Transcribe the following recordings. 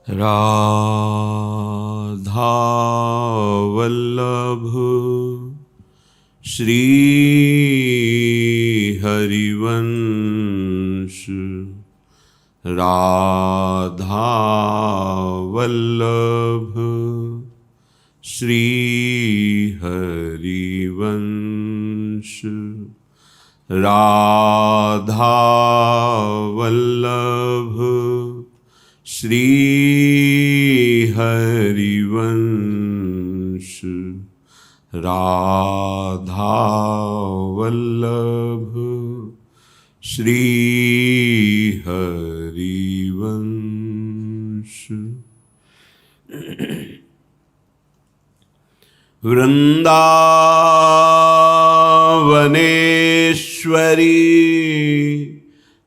राधा वल्लभ श्री हरिवंश। राधा वल्लभ श्री हरिवंश। राधा वल्लभ श्री हरिवंश। राधा वल्लभ श्री हरिवंश। वृंदावनेश्वरी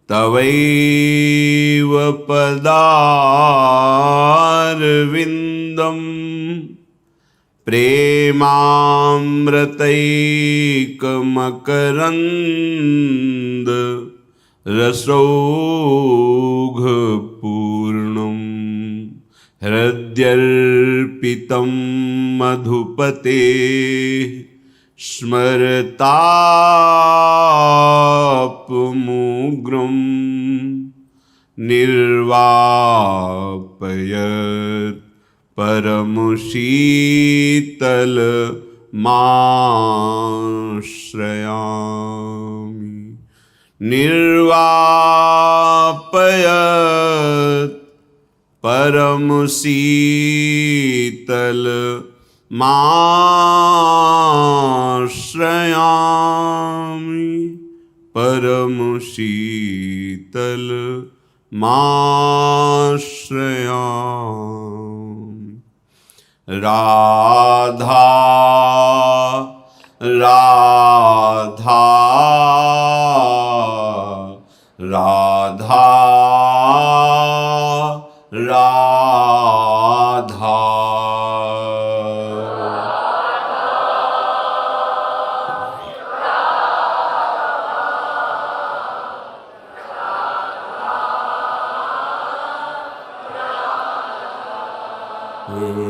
तवैव पदारविन्दम् प्रेमामृतैकमकरन्द रसौघपूर्णम् हृद्यर्पितं मधुपते स्मरतापमुग्रं निर्वापयत् परमशीतलमाश्रयामि। निर्वापयत् परमशीतलमाश्रयामि। परमशीतलमाश्रयामि। राधा राधा राधा राधा।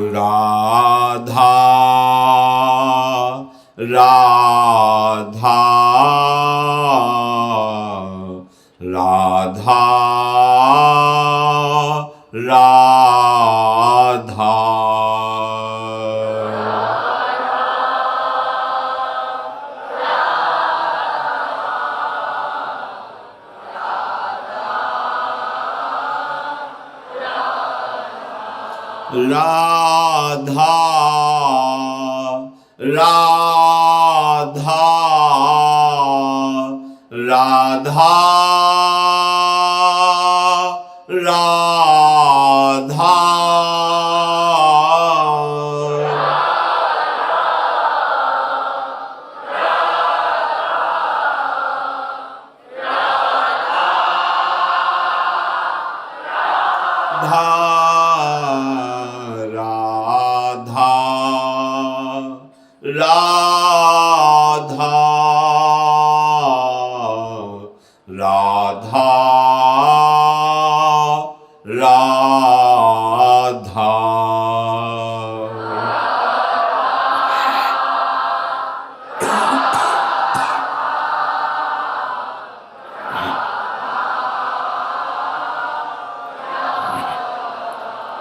राधा राधा राधा राधा। राधा राधा राधा राधा। राधा राधा राधा।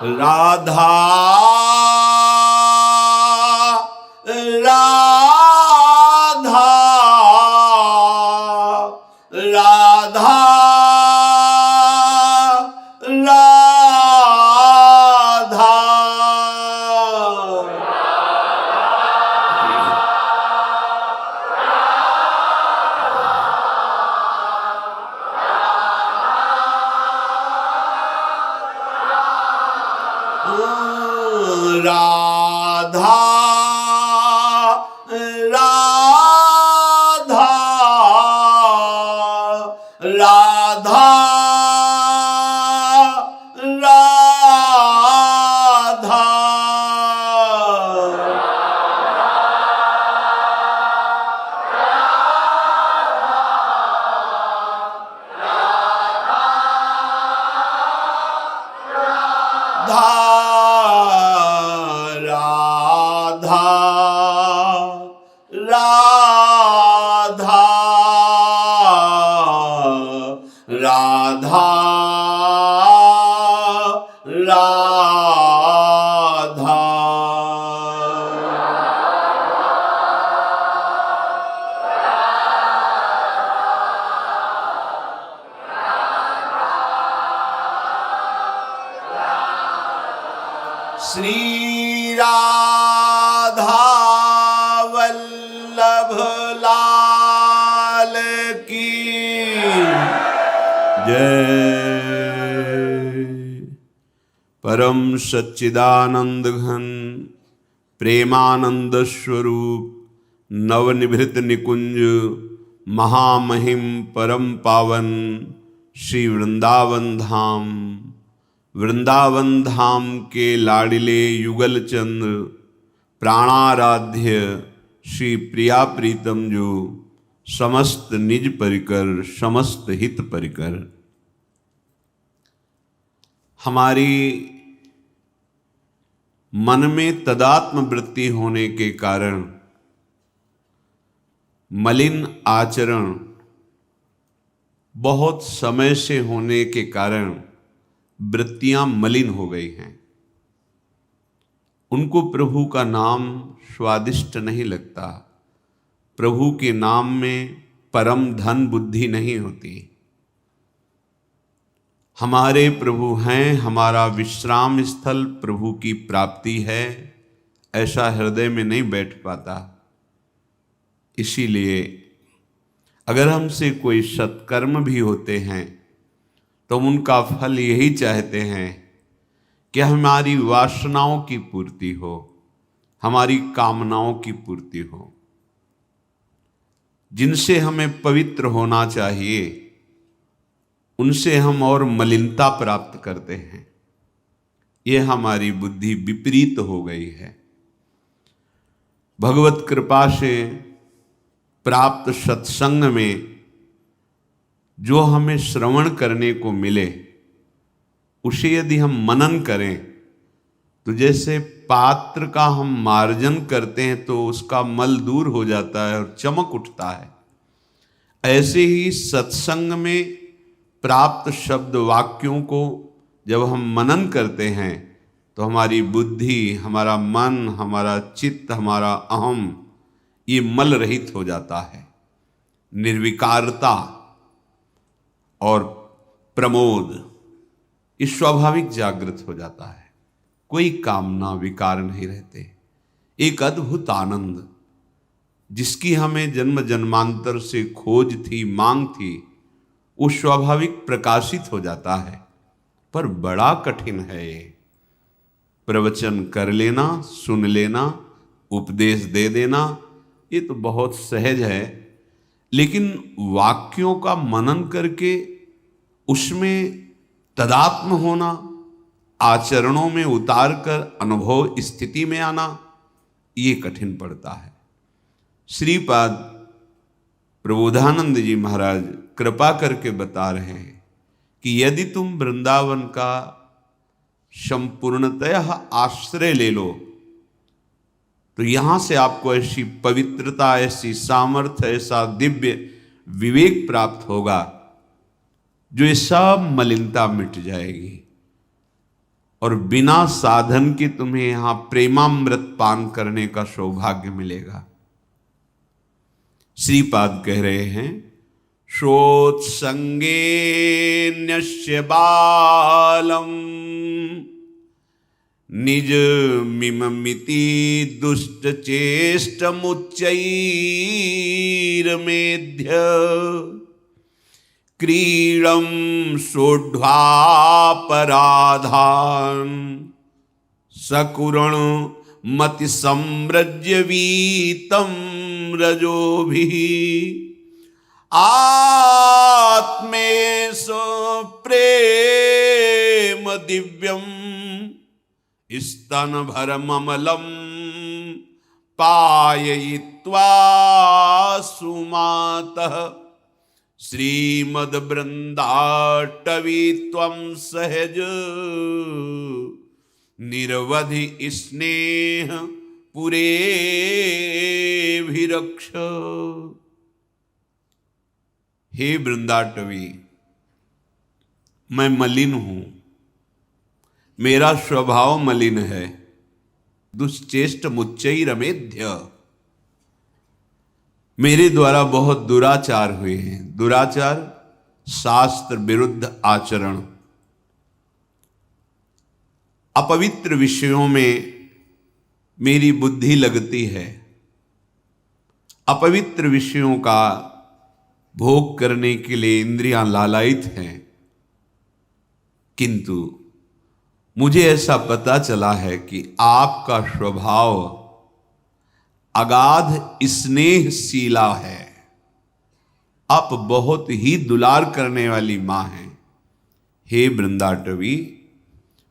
राधा राधा राधा राधा राधा राधा। राधा राधा राधा राधा श्री राधा वल्लभ लाल की जय। परम सच्चिदानंद घन प्रेमानंद स्वरूप नवनिभृत निकुंज महामहिम परम पावन श्री वृंदावन धाम के लाडिले युगल चंद्र प्राणाराध्य श्री प्रिया प्रीतम जो समस्त निज परिकर समस्त हित परिकर हमारी मन में तदात्म वृत्ति होने के कारण मलिन आचरण बहुत समय से होने के कारण वृत्तियां मलिन हो गई हैं। उनको प्रभु का नाम स्वादिष्ट नहीं लगता। प्रभु के नाम में परम धन बुद्धि नहीं होती। हमारे प्रभु हैं, हमारा विश्राम स्थल प्रभु की प्राप्ति है, ऐसा हृदय में नहीं बैठ पाता। इसीलिए अगर हमसे कोई सत्कर्म भी होते हैं तो उनका फल यही चाहते हैं कि हमारी वासनाओं की पूर्ति हो, हमारी कामनाओं की पूर्ति हो। जिनसे हमें पवित्र होना चाहिए उनसे हम और मलिनता प्राप्त करते हैं। ये हमारी बुद्धि विपरीत हो गई है। भगवत कृपा से प्राप्त सत्संग में जो हमें श्रवण करने को मिले उसे यदि हम मनन करें तो जैसे पात्र का हम मार्जन करते हैं तो उसका मल दूर हो जाता है और चमक उठता है, ऐसे ही सत्संग में प्राप्त शब्द वाक्यों को जब हम मनन करते हैं तो हमारी बुद्धि, हमारा मन, हमारा चित्त, हमारा अहम ये मल रहित हो जाता है। निर्विकारता और प्रमोद इस स्वाभाविक जागृत हो जाता है। कोई कामना विकार नहीं रहते। एक अद्भुत आनंद जिसकी हमें जन्म जन्मांतर से खोज थी, मांग थी, वो स्वाभाविक प्रकाशित हो जाता है। पर बड़ा कठिन है ये। प्रवचन कर लेना, सुन लेना, उपदेश दे देना, ये तो बहुत सहज है, लेकिन वाक्यों का मनन करके उसमें तदात्म होना, आचरणों में उतार कर अनुभव स्थिति में आना, ये कठिन पड़ता है। श्रीपाद प्रबोधानंद जी महाराज कृपा करके बता रहे हैं कि यदि तुम वृंदावन का संपूर्णतः आश्रय ले लो तो यहां से आपको ऐसी पवित्रता, ऐसी सामर्थ्य, ऐसा दिव्य विवेक प्राप्त होगा जो ये सब मलिनता मिट जाएगी और बिना साधन के तुम्हें यहां प्रेमामृत पान करने का सौभाग्य मिलेगा। श्रीपाद कह रहे हैं, सोत्संगे न्यस्य बालम निज मिममिति दुष्ट चेष्ट मुच्चैर्मेध्य क्रीडम सोढ़्वापराधान सकुरण मति सम्रज्य वीतम रजोभिः आत्मेश प्रेम दिव्यम स्तन भरममलम पाययित्वा सुमातः श्रीमद् वृंदाटवी त्वं सहज निरवधि स्नेह पुरे भी रक्ष। हे वृंदाटवी, मैं मलिन हूं, मेरा स्वभाव मलिन है। दुश्चेष्ट मुच्चई रमेध्य, मेरे द्वारा बहुत दुराचार हुए हैं। दुराचार शास्त्र विरुद्ध आचरण, अपवित्र विषयों में मेरी बुद्धि लगती है, अपवित्र विषयों का भोग करने के लिए इंद्रियां लालायित हैं। किंतु मुझे ऐसा पता चला है कि आपका स्वभाव अगाध स्नेहशीला है। आप बहुत ही दुलार करने वाली मां हैं। हे वृंदाटवी,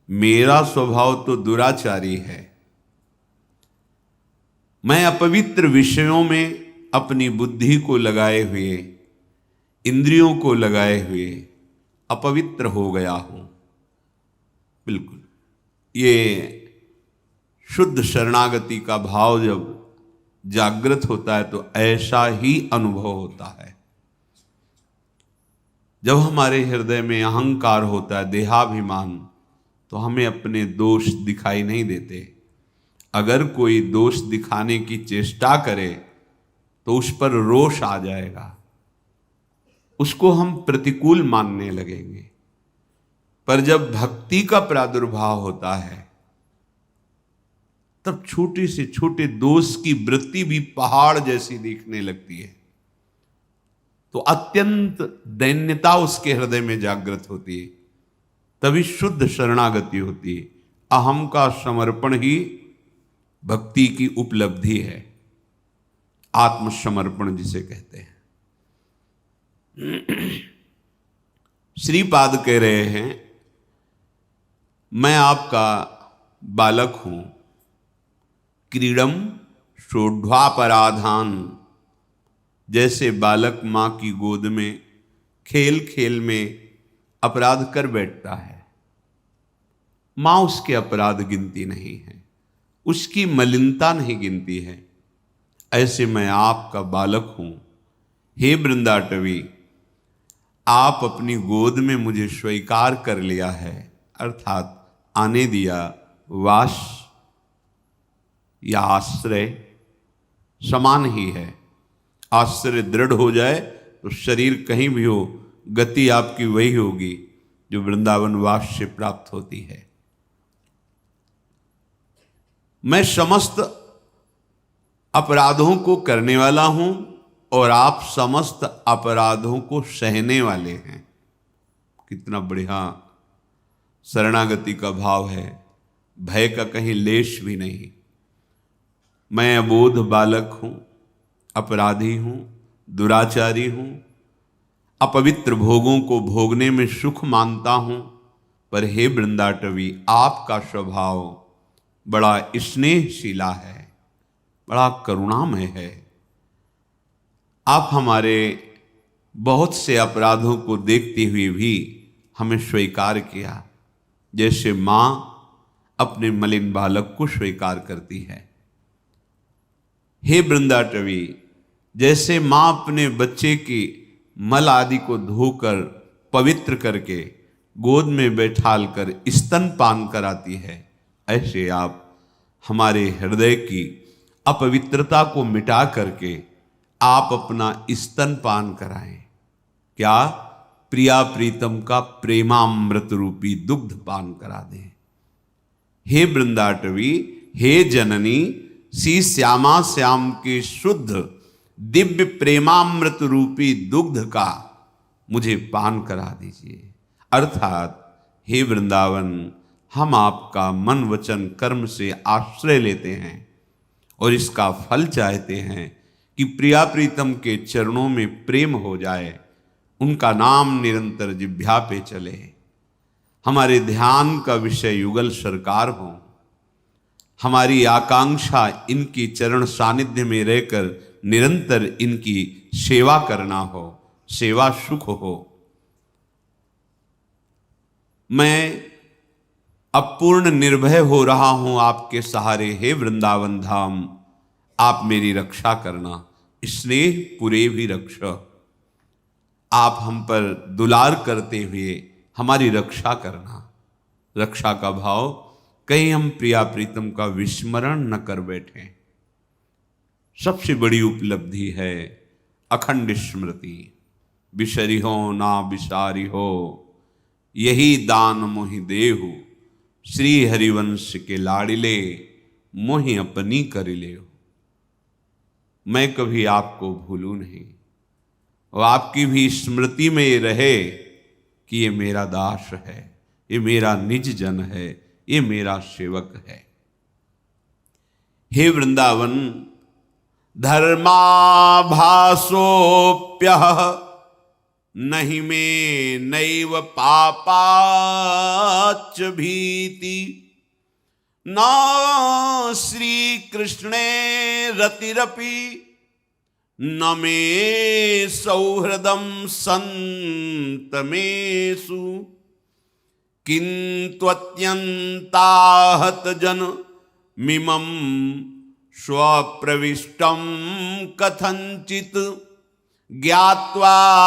मेरा स्वभाव तो दुराचारी है। मैं अपवित्र विषयों में अपनी बुद्धि को लगाए हुए, इंद्रियों को लगाए हुए अपवित्र हो गया हूं। बिल्कुल, ये शुद्ध शरणागति का भाव जब जागृत होता है तो ऐसा ही अनुभव होता है। जब हमारे हृदय में अहंकार होता है, देहाभिमान, तो हमें अपने दोष दिखाई नहीं देते। अगर कोई दोष दिखाने की चेष्टा करे तो उस पर रोष आ जाएगा, उसको हम प्रतिकूल मानने लगेंगे। पर जब भक्ति का प्रादुर्भाव होता है तब छोटे से छोटे दोष की वृत्ति भी पहाड़ जैसी दिखने लगती है। तो अत्यंत दैन्यता उसके हृदय में जागृत होती है, तभी शुद्ध शरणागति होती है। अहम का समर्पण ही भक्ति की उपलब्धि है, आत्मसमर्पण जिसे कहते हैं। श्रीपाद कह रहे हैं, मैं आपका बालक हूं, क्रीडम सोढ़वापराधान। जैसे बालक मां की गोद में खेल खेल में अपराध कर बैठता है, मां उसके अपराध गिनती नहीं है, उसकी मलिनता नहीं गिनती है। ऐसे मैं आपका बालक हूं। हे वृंदाटवी, आप अपनी गोद में मुझे स्वीकार कर लिया है, अर्थात आने दिया। वास या आश्रय समान ही है। आश्रय दृढ़ हो जाए तो शरीर कहीं भी हो, गति आपकी वही होगी जो वृंदावन वास से प्राप्त होती है। मैं समस्त अपराधों को करने वाला हूं और आप समस्त अपराधों को सहने वाले हैं। कितना बढ़िया शरणागति का भाव है, भय का कहीं लेश भी नहीं। मैं अबोध बालक हूं, अपराधी हूं, दुराचारी हूं, अपवित्र भोगों को भोगने में सुख मानता हूं। पर हे वृंदाटवी, आपका स्वभाव बड़ा स्नेहशीला है, बड़ा करुणामय है। आप हमारे बहुत से अपराधों को देखते हुए भी हमें स्वीकार किया, जैसे मां अपने मलिन बालक को स्वीकार करती है। हे वृंदाटवी, जैसे मां अपने बच्चे की मल आदि को धोकर पवित्र करके गोद में बैठाल कर स्तनपान कराती है, ऐसे आप हमारे हृदय की अपवित्रता को मिटा करके आप अपना स्तनपान कराएं। क्या? प्रिया प्रीतम का प्रेमामृत रूपी दुग्ध पान करा दें। हे वृंदाटवी, हे जननी, श्री श्यामा श्याम के शुद्ध दिव्य प्रेमामृत रूपी दुग्ध का मुझे पान करा दीजिए। अर्थात हे वृंदावन, हम आपका मन वचन कर्म से आश्रय लेते हैं और इसका फल चाहते हैं कि प्रिया प्रीतम के चरणों में प्रेम हो जाए, उनका नाम निरंतर जिह्वा पे चले, हमारे ध्यान का विषय युगल सरकार हो, हमारी आकांक्षा इनकी चरण सानिध्य में रहकर निरंतर इनकी सेवा करना हो, सेवा सुख हो। मैं अब पूर्ण निर्भय हो रहा हूं आपके सहारे, हे वृंदावन धाम, आप मेरी रक्षा करना। स्नेह पुरे भी रक्ष, आप हम पर दुलार करते हुए हमारी रक्षा करना। रक्षा का भाव, कहीं हम प्रिया प्रीतम का विस्मरण न कर बैठे। सबसे बड़ी उपलब्धि है अखंड स्मृति। बिसरी हो ना बिसारी हो, यही दान मोहि देहु, श्री हरिवंश के लाडिले, मोहि अपनी कर ले। मैं कभी आपको भूलूं नहीं, और आपकी भी स्मृति में ये रहे कि ये मेरा दास है, ये मेरा निज जन है, ये मेरा सेवक है। हे वृंदावन, धर्माभासोप्यः नहि मे नैव पापाच्च भीति, न श्रीकृष्णे रतिरपि, न मे सौहृदं सन्तमेषु, किन्तु अत्यन्ताहत जन मिमं स्वप्रविष्टं कथंचित, ज्ञात्वात्यन्ता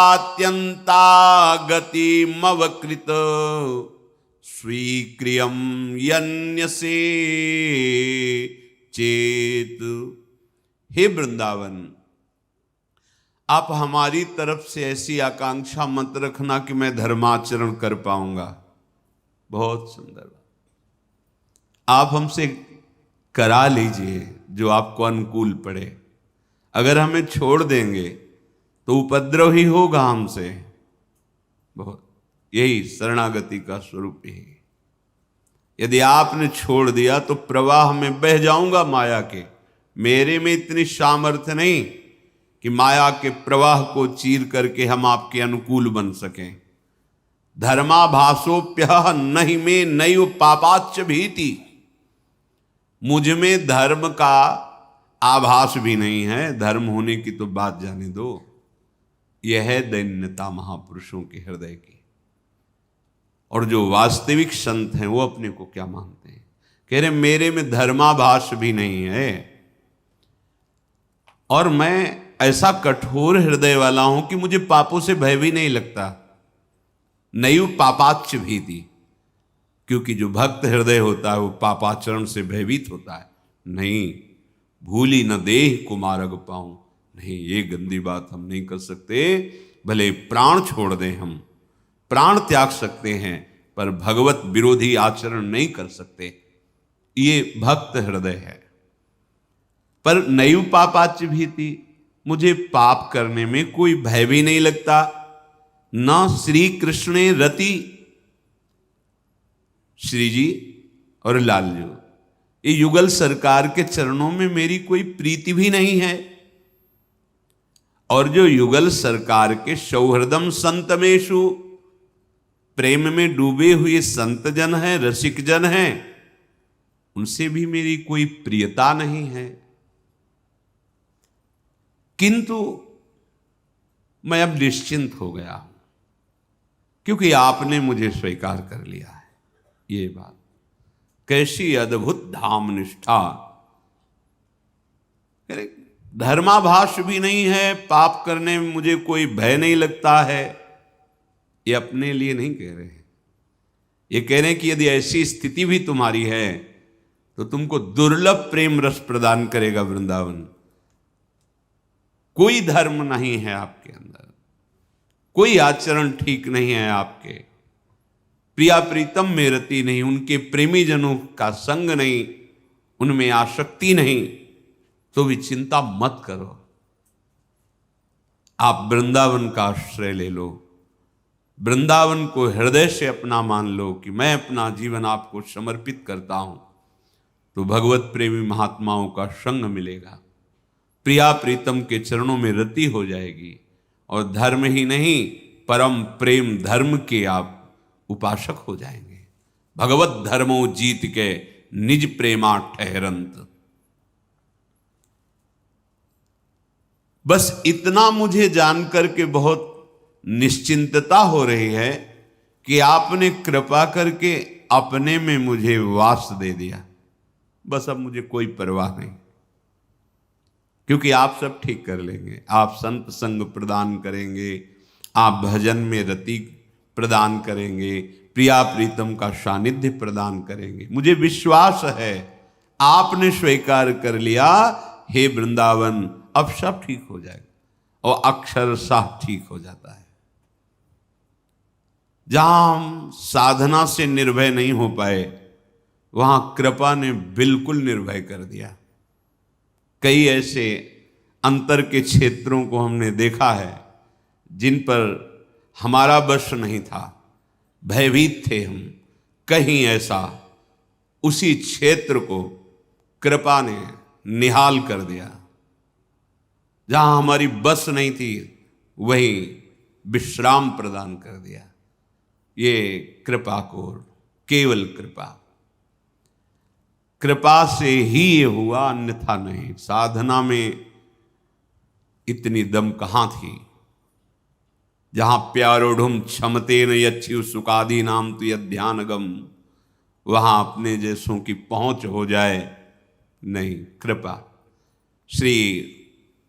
गतिमवकृत, स्वीक्रियं यन्यसे चेत। हे वृंदावन, आप हमारी तरफ से ऐसी आकांक्षा मत रखना कि मैं धर्माचरण कर पाऊंगा। बहुत सुंदर बात, आप हमसे करा लीजिए जो आपको अनुकूल पड़े। अगर हमें छोड़ देंगे तो उपद्रव ही होगा हमसे। बहुत, यही शरणागति का स्वरूप ही। यदि आपने छोड़ दिया तो प्रवाह में बह जाऊंगा माया के। मेरे में इतनी सामर्थ्य नहीं कि माया के प्रवाह को चीर करके हम आपके अनुकूल बन सकें। धर्माभासोप्यः नहि मे नैव पापाच्च भीति, मुझ में धर्म का आभास भी नहीं है। धर्म होने की तो बात जाने दो। यह है दैन्यता महापुरुषों के हृदय की। और जो वास्तविक संत हैं वो अपने को क्या मानते हैं? कह रहे मेरे में धर्माभास भी नहीं है, और मैं ऐसा कठोर हृदय वाला हूं कि मुझे पापों से भय भी नहीं लगता। नैव पापाच्च भीति, क्योंकि जो भक्त हृदय होता है वो पापाचरण से भयभीत होता है। नहीं, भूली न देह कुमारग पाऊं, नहीं, ये गंदी बात हम नहीं कर सकते। भले प्राण छोड़ दें, हम प्राण त्याग सकते हैं, पर भगवत विरोधी आचरण नहीं कर सकते। ये भक्त हृदय है। पर नैव पापाच्च भीति, मुझे पाप करने में कोई भय भी नहीं लगता। न श्री कृष्णे रति, श्री जी और लालजू, ये युगल सरकार के चरणों में मेरी कोई प्रीति भी नहीं है। और जो युगल सरकार के सौहृदम संतमेशु, प्रेम में डूबे हुए संत जन हैं, रसिक जन हैं, उनसे भी मेरी कोई प्रियता नहीं है। किंतु मैं अब निश्चिंत हो गया हूं, क्योंकि आपने मुझे स्वीकार कर लिया है। ये बात कैसी अद्भुत धाम निष्ठा। धर्माभास भी नहीं है, पाप करने में मुझे कोई भय नहीं लगता है। ये अपने लिए नहीं कह रहे हैं, ये कह रहे हैं कि यदि ऐसी स्थिति भी तुम्हारी है तो तुमको दुर्लभ प्रेम रस प्रदान करेगा वृंदावन। कोई धर्म नहीं है आपके अंदर, कोई आचरण ठीक नहीं है आपके, प्रिया प्रीतम में रति नहीं, उनके प्रेमी जनों का संग नहीं, उनमें आसक्ति नहीं, तो भी चिंता मत करो। आप वृंदावन का आश्रय ले लो, वृंदावन को हृदय से अपना मान लो कि मैं अपना जीवन आपको समर्पित करता हूं, तो भगवत प्रेमी महात्माओं का संग मिलेगा, प्रिया प्रीतम के चरणों में रति हो जाएगी, और धर्म ही नहीं परम प्रेम धर्म के आप उपासक हो जाएंगे। भगवत धर्मो जीत के निज प्रेमा ठहरंत। बस इतना मुझे जानकर के बहुत निश्चिंतता हो रही है कि आपने कृपा करके अपने में मुझे वास दे दिया, बस अब मुझे कोई परवाह नहीं, क्योंकि आप सब ठीक कर लेंगे। आप संत संग प्रदान करेंगे, आप भजन में रति प्रदान करेंगे, प्रिया प्रीतम का सानिध्य प्रदान करेंगे। मुझे विश्वास है आपने स्वीकार कर लिया, हे वृंदावन अब सब ठीक हो जाएगा। और अक्षरशः ठीक हो जाता है। जहां हम साधना से निर्भय नहीं हो पाए, वहां कृपा ने बिल्कुल निर्भय कर दिया। कई ऐसे अंतर के क्षेत्रों को हमने देखा है जिन पर हमारा वश नहीं था, भयभीत थे हम, कहीं ऐसा, उसी क्षेत्र को कृपा ने निहाल कर दिया। जहां हमारी बस नहीं थी वहीं विश्राम प्रदान कर दिया। ये कृपा को, केवल कृपा, कृपा से ही ये हुआ, अन्यथा नहीं। साधना में इतनी दम कहां थी। जहां प्यारोढ़ुम क्षमते न यच्छिव सुकादि नाम तो ध्यानगम, वहां अपने जैसों की पहुंच हो जाए, नहीं, कृपा। श्री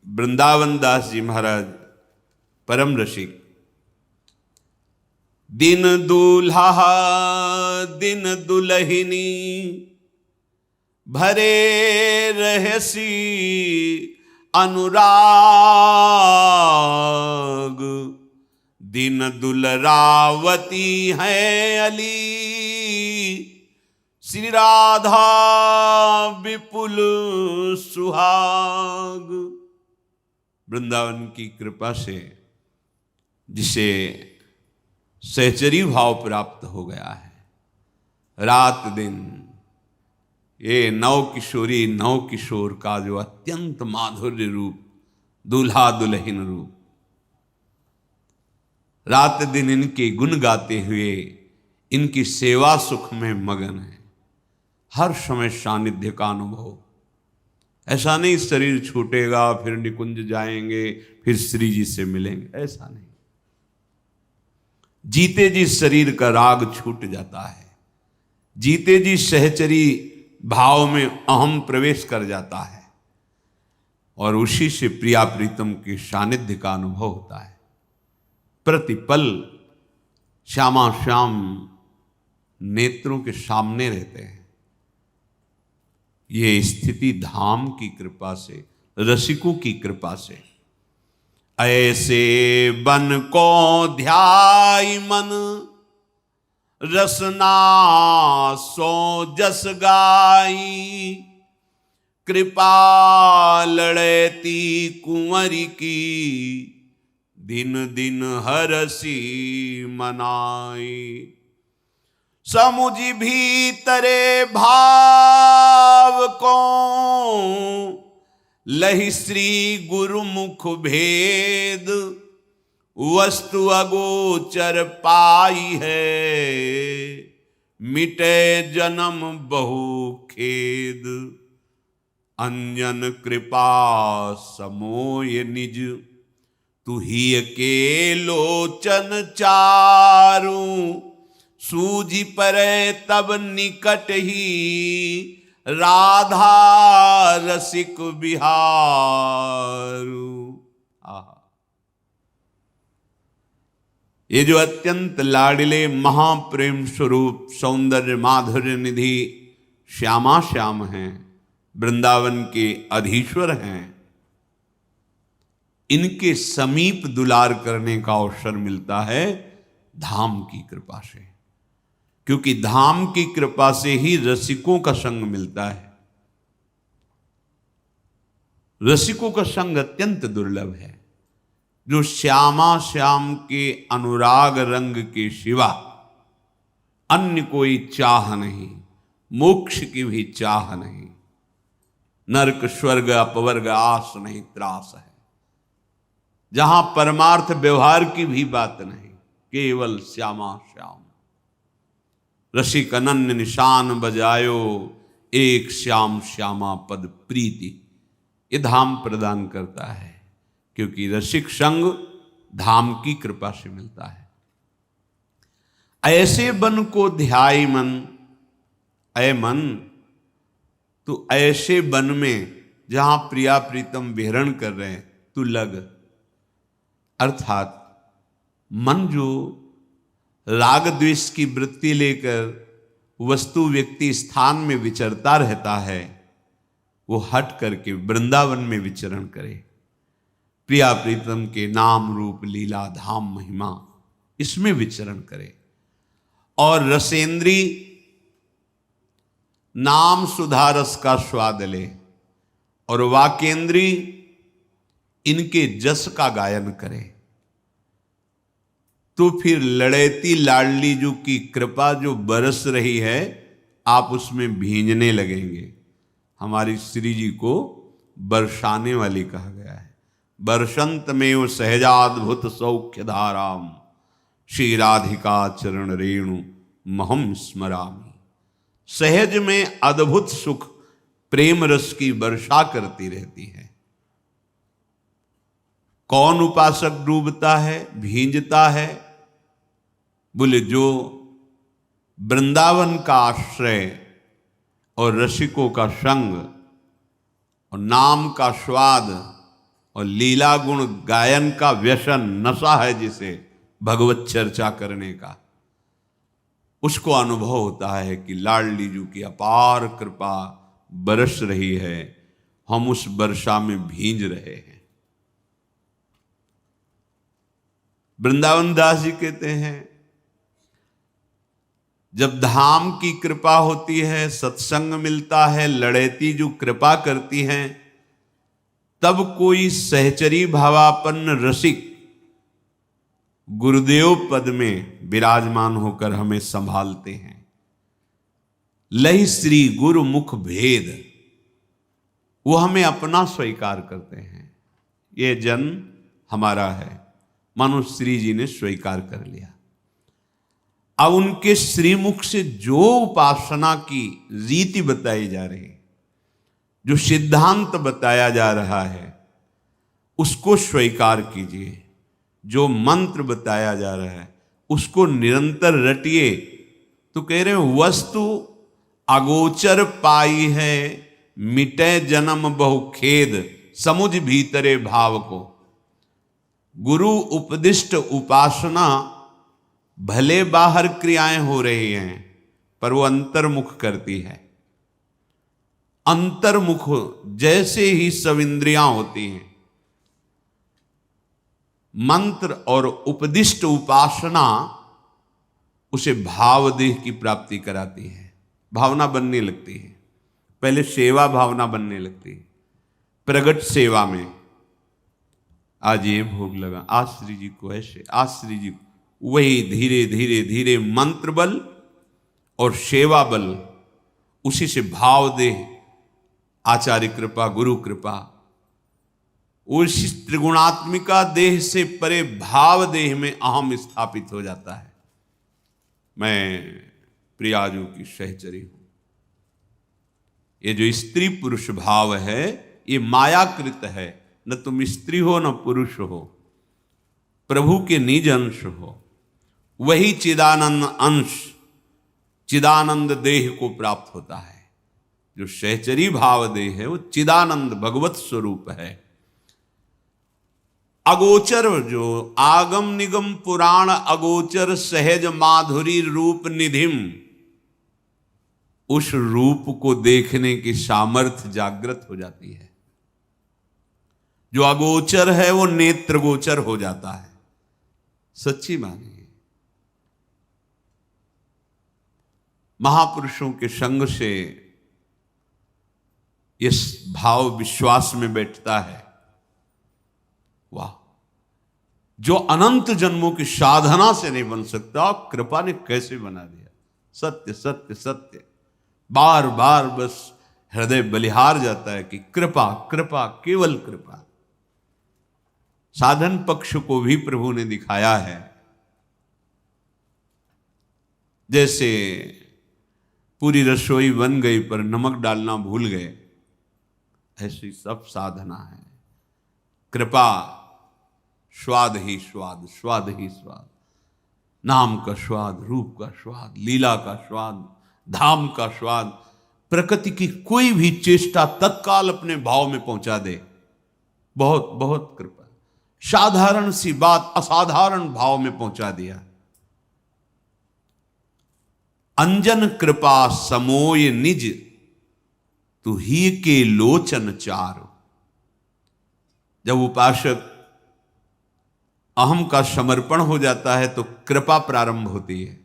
वृंदावन दास जी महाराज परम रसिक, दिन दूल्हा दिन दुल्हनी भरे रहसी अनुराग, दिन दुलरावती है अली श्री राधा विपुल सुहाग। वृंदावन की कृपा से जिसे सहचरी भाव प्राप्त हो गया है, रात दिन ये नव किशोरी नव किशोर का जो अत्यंत माधुर्य रूप, दूल्हा दुल्हन रूप, रात दिन इनके गुण गाते हुए इनकी सेवा सुख में मगन है। हर समय सानिध्य का अनुभव। ऐसा नहीं शरीर छूटेगा फिर निकुंज जाएंगे फिर श्री जी से मिलेंगे, ऐसा नहीं। जीते जी शरीर का राग छूट जाता है, जीते जी सहचरी भाव में अहम प्रवेश कर जाता है और उसी से प्रिया प्रीतम के सानिध्य का अनुभव होता है। प्रतिपल श्यामा श्याम नेत्रों के सामने रहते हैं। ये स्थिति धाम की कृपा से, रसिकों की कृपा से। ऐसे बन को ध्याई मन रसना सो जस गाई, कृपा लड़ती कुंवरी की दिन दिन हरसी मनाई। समुझ भीतरे भाव को लहि श्री गुरुमुख भेद, वस्तु अगोचर पाई है मिटे जन्म बहु खेद। अंजन कृपा समोय निज, तू ही के लोचन चारू, सूझी परे तब निकट ही राधा रसिक बिहारू। ये जो अत्यंत लाडले महाप्रेम स्वरूप सौंदर्य माधुर्य निधि श्यामा श्याम हैं, वृंदावन के अधीश्वर हैं, इनके समीप दुलार करने का अवसर मिलता है धाम की कृपा से। क्योंकि धाम की कृपा से ही रसिकों का संग मिलता है। रसिकों का संग अत्यंत दुर्लभ है। जो श्यामा श्याम के अनुराग रंग के सिवा अन्य कोई चाह नहीं, मोक्ष की भी चाह नहीं, नरक स्वर्ग अपवर्ग आस नहीं त्रास है, जहां परमार्थ व्यवहार की भी बात नहीं, केवल श्यामा श्याम। रसिक अनन्य निशान बजायो, एक श्याम श्यामा पद प्रीति। ये धाम प्रदान करता है, क्योंकि रसिक संग धाम की कृपा से मिलता है। ऐसे बन को ध्याई मन अय मन, तू ऐसे वन में जहां प्रिया प्रीतम विहरण कर रहे हैं तू लग। अर्थात मन जो राग द्वेष की वृत्ति लेकर वस्तु व्यक्ति स्थान में विचरता रहता है, वो हट करके वृंदावन में विचरण करे, प्रिया प्रीतम के नाम रूप लीला धाम महिमा इसमें विचरण करे, और रसेंद्री नाम सुधा रस का स्वाद ले, और वाकेंद्री इनके जस का गायन करे। तो फिर लड़ैती लाडली जो की कृपा जो बरस रही है, आप उसमें भींजने लगेंगे। हमारी श्री जी को बरसाने वाली कहा गया है। बरसंत में वो सहजाद्भुत सौख्य धाराम, श्री राधिका चरण रेणु महम स्मरामि। सहज में अद्भुत सुख प्रेम रस की वर्षा करती रहती है। कौन उपासक डूबता है, भींजता है? बोले जो वृंदावन का आश्रय और रसिकों का संग और नाम का स्वाद और लीला गुण गायन का व्यसन, नशा है जिसे भगवत चर्चा करने का, उसको अनुभव होता है कि लाडली जी की अपार कृपा बरस रही है, हम उस वर्षा में भींज रहे हैं। वृंदावन दास जी कहते हैं, जब धाम की कृपा होती है, सत्संग मिलता है, लड़ैती जो कृपा करती हैं, तब कोई सहचरी भावापन्न रसिक गुरुदेव पद में विराजमान होकर हमें संभालते हैं। लहि श्री गुरु मुख भेद, वो हमें अपना स्वीकार करते हैं। ये जन्म हमारा है, मानो श्री जी ने स्वीकार कर लिया। अब उनके श्रीमुख से जो उपासना की रीति बताई जा रही, जो सिद्धांत बताया जा रहा है, उसको स्वीकार कीजिए। जो मंत्र बताया जा रहा है उसको निरंतर रटिए। तो कह रहे हैं, वस्तु अगोचर पाई है, मिटे जन्म बहु खेद, समुझ भीतरे भाव को। गुरु उपदिष्ट उपासना भले बाहर क्रियाएं हो रही हैं, पर वो अंतर्मुख करती है। अंतर्मुख जैसे ही सब इंद्रियां होती हैं, मंत्र और उपदिष्ट उपासना उसे भावदेह की प्राप्ति कराती है। भावना बनने लगती है। पहले सेवा भावना बनने लगती है। प्रगट सेवा में आज ये भोग लगा, आज श्री जी को ऐसे, आज श्री जी को, वही धीरे धीरे धीरे मंत्र बल और सेवा बल, उसी से भाव देह, आचार्य कृपा, गुरु कृपा, उस त्रिगुणात्मिका देह से परे भाव देह में अहम स्थापित हो जाता है। मैं प्रियाजू की सहचरी हूं। ये जो स्त्री पुरुष भाव है, ये मायाकृत है। न तुम स्त्री हो न पुरुष हो, प्रभु के निज अंश हो। वही चिदानंद अंश, चिदानंद देह को प्राप्त होता है। जो सहचरी भाव देह है वो चिदानंद भगवत स्वरूप है। अगोचर, जो आगम निगम पुराण अगोचर सहज माधुरी रूप निधिम, उस रूप को देखने की सामर्थ्य जागृत हो जाती है। जो अगोचर है वो नेत्र गोचर हो जाता है। सच्ची मानिए, महापुरुषों के संग से इस भाव विश्वास में बैठता है। वाह, जो अनंत जन्मों की साधना से नहीं बन सकता, कृपा ने कैसे बना दिया। सत्य सत्य सत्य, बार बार बस हृदय बलिहार जाता है कि कृपा कृपा, केवल कृपा। साधन पक्ष को भी प्रभु ने दिखाया है। जैसे पूरी रसोई बन गई पर नमक डालना भूल गए, ऐसी सब साधना है। कृपा स्वाद ही स्वाद, स्वाद ही स्वाद, नाम का स्वाद, रूप का स्वाद, लीला का स्वाद, धाम का स्वाद, प्रकृति की कोई भी चेष्टा तत्काल अपने भाव में पहुंचा दे। बहुत बहुत कृपा, साधारण सी बात असाधारण भाव में पहुंचा दिया। अंजन कृपा समोय निज, तू ही के लोचन चार। जब उपासक अहम का समर्पण हो जाता है तो कृपा प्रारंभ होती है।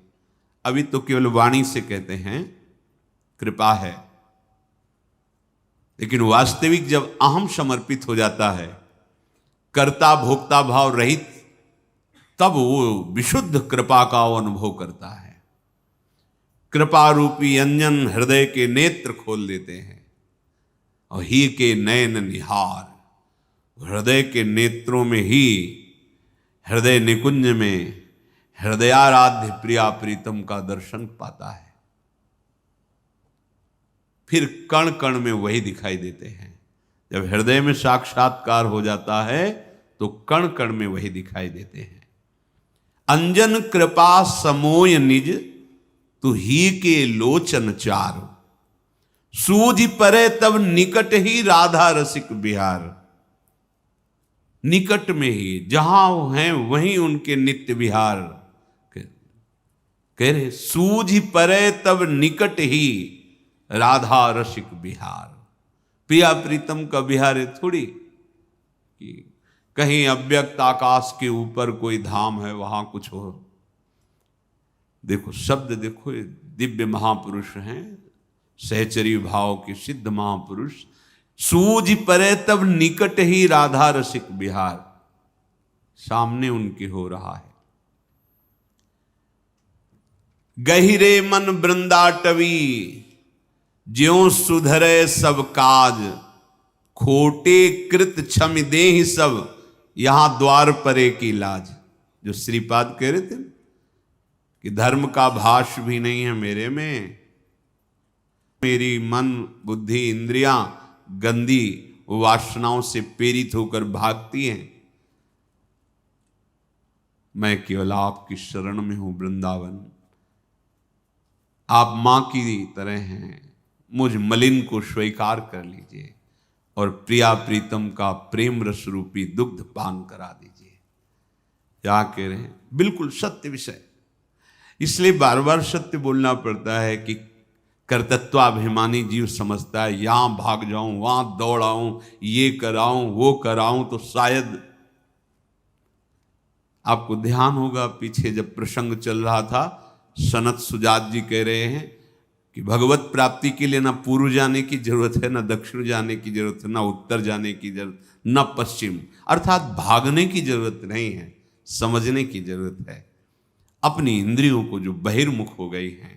अभी तो केवल वाणी से कहते हैं कृपा है, लेकिन वास्तविक जब अहम समर्पित हो जाता है, कर्ता भोक्ता भाव रहित, तब वो विशुद्ध कृपा का अनुभव करता है। कृपा रूपी अंजन हृदय के नेत्र खोल देते हैं और ही के नयन निहार। हृदय के नेत्रों में ही, हृदय निकुंज में हृदयाराध्य प्रिया प्रीतम का दर्शन पाता है। फिर कण कण में वही दिखाई देते हैं। जब हृदय में साक्षात्कार हो जाता है तो कण कण में वही दिखाई देते हैं। अंजन कृपा समोय निज, तू ही के लोचन चार। सूझ परे तब निकट ही राधा रसिक बिहार। निकट में ही जहां वो हैं वहीं उनके नित्य विहार। कह रहे सूझ परे तब निकट ही राधा रसिक बिहार। प्रिया प्रीतम का बिहार है थोड़ी कि कहीं अव्यक्त आकाश के ऊपर कोई धाम है वहां कुछ हो। देखो शब्द देखो, ये दिव्य महापुरुष हैं, सहचरी भाव के सिद्ध महापुरुष। सूझ परे तब निकट ही राधा रसिक बिहार, सामने उनके हो रहा है। गहिरे मन वृंदाटवी, ज्यों सुधरे सब काज। खोटे कृत क्षम देहि सब, यहां द्वार परे की लाज। जो श्रीपाद कह रहे थे कि धर्म का भाष भी नहीं है मेरे में, मेरी मन बुद्धि इंद्रियां गंदी वासनाओं से प्रेरित होकर भागती हैं। मैं केवल आपकी शरण में हूं वृंदावन। आप मां की तरह हैं, मुझ मलिन को स्वीकार कर लीजिए और प्रिया प्रीतम का प्रेम रस रूपी दुग्ध पान करा दीजिए। क्या कह रहे हैं? बिल्कुल सत्य विषय। इसलिए बार बार सत्य बोलना पड़ता है कि कर्तत्वाभिमानी जीव समझता है यहां भाग जाऊं, वहां दौड़ आऊं, ये कराऊं, वो कराऊं तो शायद। आपको ध्यान होगा पीछे जब प्रसंग चल रहा था, सनत सुजात जी कह रहे हैं कि भगवत प्राप्ति के लिए ना पूर्व जाने की जरूरत है, ना दक्षिण जाने की जरूरत है, ना उत्तर जाने की जरूरत, ना पश्चिम। अर्थात भागने की जरूरत नहीं है, समझने की जरूरत है। अपनी इंद्रियों को जो बहिर्मुख हो गई हैं,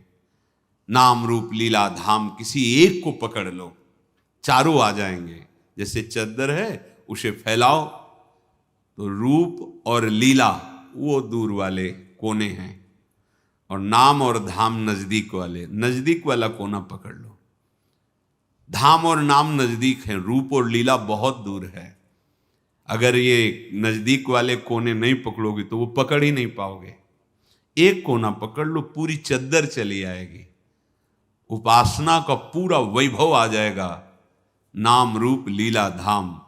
नाम रूप लीला धाम, किसी एक को पकड़ लो, चारों आ जाएंगे। जैसे चद्दर है उसे फैलाओ तो रूप और लीला वो दूर वाले कोने हैं और नाम और धाम नजदीक वाले। नजदीक वाला कोना पकड़ लो। धाम और नाम नजदीक है, रूप और लीला बहुत दूर है। अगर ये नजदीक वाले कोने नहीं पकड़ोगे तो वो पकड़ ही नहीं पाओगे। एक कोना पकड़ लो, पूरी चद्दर चली आएगी, उपासना का पूरा वैभव आ जाएगा। नाम रूप लीला धाम।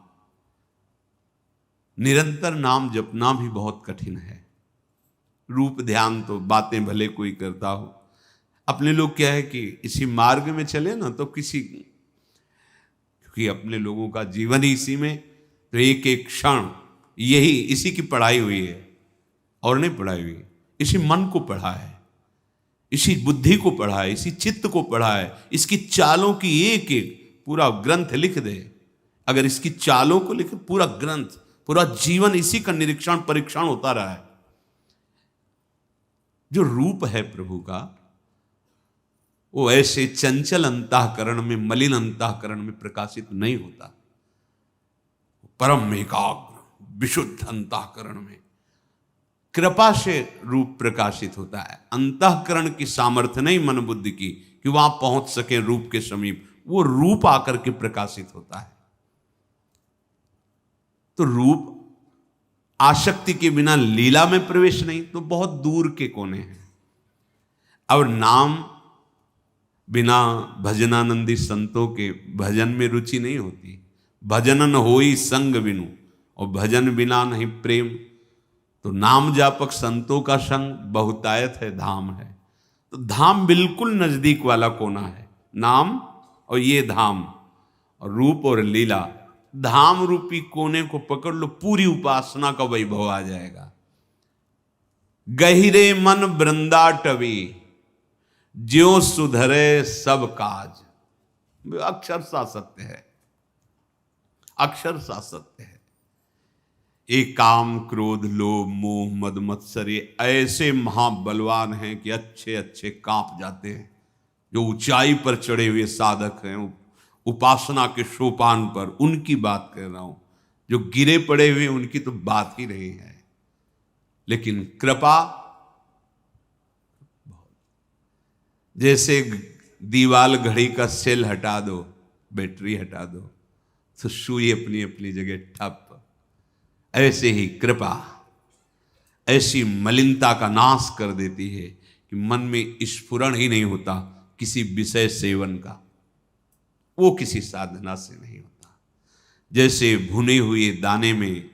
निरंतर नाम जपना भी बहुत कठिन है। रूप ध्यान तो बातें भले कोई करता हो, अपने लोग क्या है कि इसी मार्ग में चले ना तो किसी, क्योंकि अपने लोगों का जीवन ही इसी में, तो एक एक क्षण यही इसी की पढ़ाई हुई है और नहीं पढ़ाई हुई। इसी मन को पढ़ा है, इसी बुद्धि को पढ़ा है, इसी चित्त को पढ़ा है। इसकी चालों की एक एक पूरा ग्रंथ लिख दे। अगर इसकी चालों को लिखे, पूरा ग्रंथ, पूरा जीवन इसी का निरीक्षण परीक्षण होता रहा है। जो रूप है प्रभु का, वो ऐसे चंचल अंतःकरण में, मलिन अंतःकरण में प्रकाशित नहीं होता। परम एकाग्र विशुद्ध अंतःकरण में कृपा से रूप प्रकाशित होता है। अंतःकरण की सामर्थ्य नहीं मन बुद्धि की कि वहां पहुंच सके रूप के समीप, वो रूप आकर के प्रकाशित होता है। तो रूप आसक्ति के बिना लीला में प्रवेश नहीं, तो बहुत दूर के कोने हैं। और नाम बिना भजनानंदी संतों के भजन में रुचि नहीं होती। भजनन होई संग बिनु, और भजन बिना नहीं प्रेम। तो नाम जापक संतों का संग बहुतायत है, धाम है। तो धाम बिल्कुल नजदीक वाला कोना है, नाम और ये धाम, और रूप और लीला। धाम रूपी कोने को पकड़ लो, पूरी उपासना का वैभव आ जाएगा। गहिरे मन वृंदा टवी, ज्यों सुधरे सब काज। अक्षरशः सत्य है, अक्षरशः सत्य है। एक काम क्रोध लोभ मोह मद मत्सर ये ऐसे महाबलवान हैं कि अच्छे अच्छे कांप जाते हैं। जो ऊंचाई पर चढ़े हुए साधक हैं, उपासना के सोपान पर, उनकी बात कर रहा हूं। जो गिरे पड़े हुए उनकी तो बात ही नहीं है। लेकिन कृपा, जैसे दीवाल घड़ी का सेल हटा दो, बैटरी हटा दो, तो सुई अपनी अपनी जगह ठप। ऐसे ही कृपा ऐसी मलिनता का नाश कर देती है कि मन में स्फुरण ही नहीं होता किसी विषय सेवन का। वो किसी साधना से नहीं होता। जैसे भुने हुए दाने में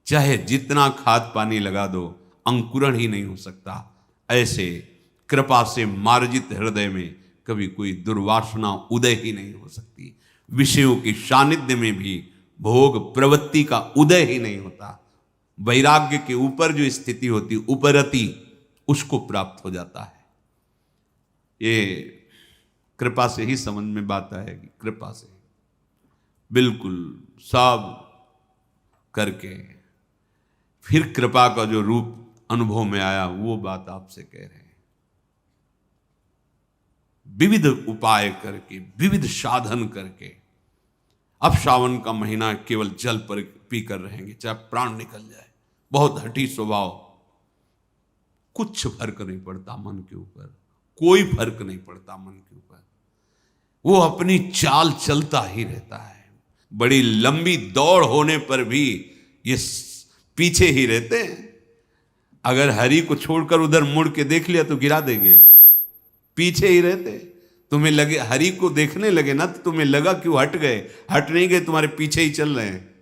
चाहे जितना खाद पानी लगा दो, अंकुरण ही नहीं हो सकता। ऐसे कृपा से मार्जित हृदय में कभी कोई दुर्वासना उदय ही नहीं हो सकती। विषयों की सानिध्य में भी भोग प्रवृत्ति का उदय ही नहीं होता। वैराग्य के ऊपर जो स्थिति होती, उपरति, उसको प्राप्त हो जाता है। ये कृपा से ही समझ में बात आएगी। कृपा से बिल्कुल सब करके फिर कृपा का जो रूप अनुभव में आया, वो बात आपसे कह रहे हैं। विविध उपाय करके, विविध साधन करके। अब सावन का महीना केवल जल पर पीकर रहेंगे, चाहे प्राण निकल जाए। बहुत हठी स्वभाव, कुछ फर्क नहीं पड़ता मन के ऊपर, कोई फर्क नहीं पड़ता मन के ऊपर। वो अपनी चाल चलता ही रहता है। बड़ी लंबी दौड़ होने पर भी ये पीछे ही रहते हैं। अगर हरि को छोड़कर उधर मुड़ के देख लिया तो गिरा देंगे। पीछे ही रहते। तुम्हें लगे हरि को देखने लगे ना, तो तुम्हें लगा क्यों हट गए। हट नहीं गए, तुम्हारे पीछे ही चल रहे हैं।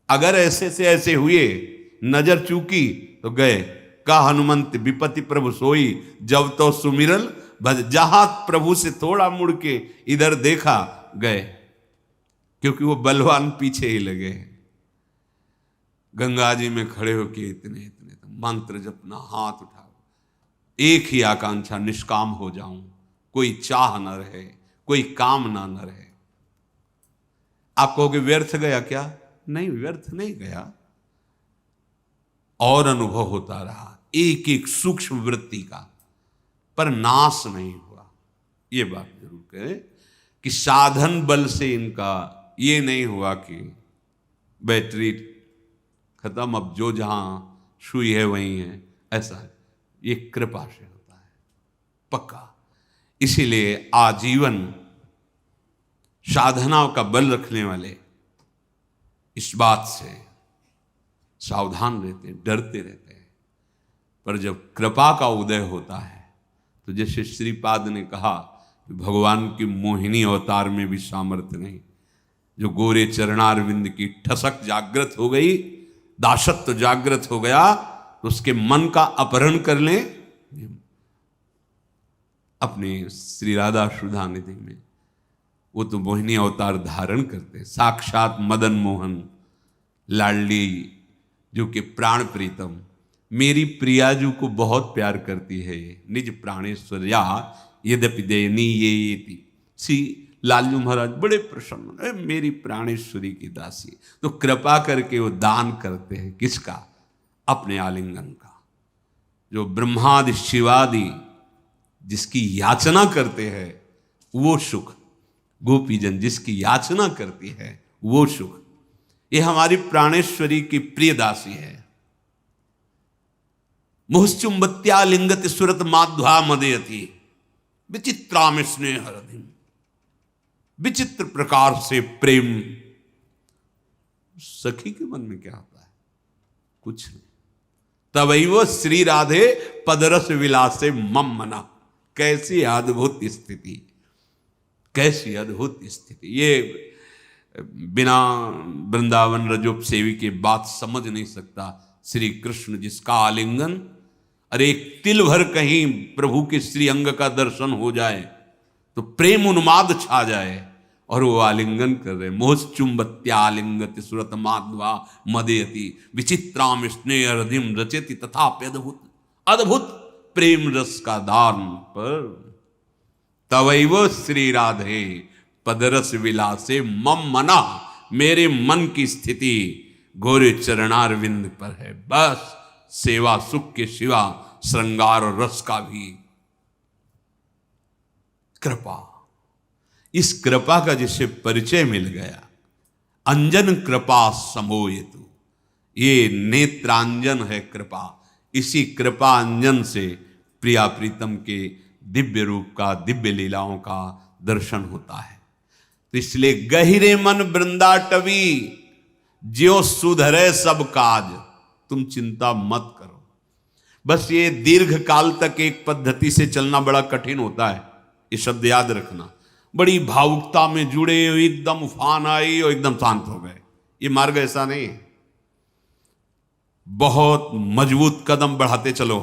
अगर ऐसे से ऐसे हुए, नजर चूकी तो गए। का हनुमंत विपत्ति प्रभु सोई, जब तो सुमिरल भज। जहां प्रभु से थोड़ा मुड़ के इधर देखा, गए। क्योंकि वो बलवान पीछे ही लगे हैं। गंगा जी में खड़े होके इतने इतने मंत्र जपना, हाथ उठाओ, एक ही आकांक्षा, निष्काम हो जाऊं, कोई चाह न रहे, कोई कामना न रहे। आप कहोगे व्यर्थ गया क्या? नहीं, व्यर्थ नहीं गया। और अनुभव होता रहा एक एक सूक्ष्म वृत्ति का, पर नाश नहीं हुआ। ये बात जरूर करें कि साधन बल से इनका ये नहीं हुआ कि बैटरी खत्म, अब जो जहां सुई है वहीं है। ऐसा है, ये कृपा से होता है, पक्का। इसीलिए आजीवन साधनाओं का बल रखने वाले इस बात से सावधान रहते हैं, डरते रहते हैं। पर जब कृपा का उदय होता है, तो जैसे श्रीपाद ने कहा, भगवान की मोहिनी अवतार में भी सामर्थ्य नहीं। जो गोरे चरणारविंद की ठसक जागृत हो गई, दासत्व जागृत हो गया, तो उसके मन का अपहरण कर ले। अपने श्री राधा सुधा निधि में वो तो मोहिनी अवतार धारण करते, साक्षात मदन मोहन लाडली, जो कि प्राण प्रीतम, मेरी प्रियाजू को बहुत प्यार करती है। निज प्राणेश्वर्या यद्यपि दयनीयेति। श्री लालजू महाराज बड़े प्रसन्न है, मेरी प्राणेश्वरी की दासी। तो कृपा करके वो दान करते हैं, किसका? अपने आलिंगन का। जो ब्रह्मादि शिवादि जिसकी याचना करते हैं वो सुख, गोपीजन जिसकी याचना करती है वो सुख, ये हमारी प्राणेश्वरी की प्रिय दासी है। मुहुश्चुंबत्या लिंगति सुरत माध्वा मदयति, विचित्राम स्नेह रधिम। विचित्र प्रकार से प्रेम सखी के मन में क्या आता है? कुछ नहीं। तभी वो श्री राधे पदरस विलासे मम मना। कैसी अद्भुत स्थिति। कैसी अद्भुत स्थिति! ये बिना वृंदावन रजोपसेवी के बात समझ नहीं सकता। श्री कृष्ण जिसका आलिंगन, अरे एक तिल भर कहीं प्रभु के श्री अंग का दर्शन हो जाए तो प्रेम उन्माद छा जाए, और वो आलिंगन कर रहे। मोहचुंबत्यालिंगति सुरत माधवा मदयति विचित्राम स्नेहरधिम रचयति तथापि अद्भुत अद्भुत प्रेम रस का दान पर तवैव श्री राधे पदरस विलासे मम मना, मेरे मन की स्थिति गोरे चरणारविंद पर है। बस सेवा सुख के सिवा श्रृंगार और रस का भी कृपा, इस कृपा का जिससे परिचय मिल गया, अंजन कृपा समोयतु, ये नेत्रांजन है कृपा। इसी कृपा अंजन से प्रिया प्रीतम के दिव्य रूप का, दिव्य लीलाओं का दर्शन होता है। तो इसलिए गहिरे मन वृंदाटवी, ज्यो सुधरे सब काज, तुम चिंता मत करो। बस ये दीर्घ काल तक एक पद्धति से चलना बड़ा कठिन होता है, ये शब्द याद रखना। बड़ी भावुकता में जुड़े, एकदम उफान आई और एकदम शांत हो गए, ये मार्ग ऐसा नहीं है। बहुत मजबूत कदम बढ़ाते चलो,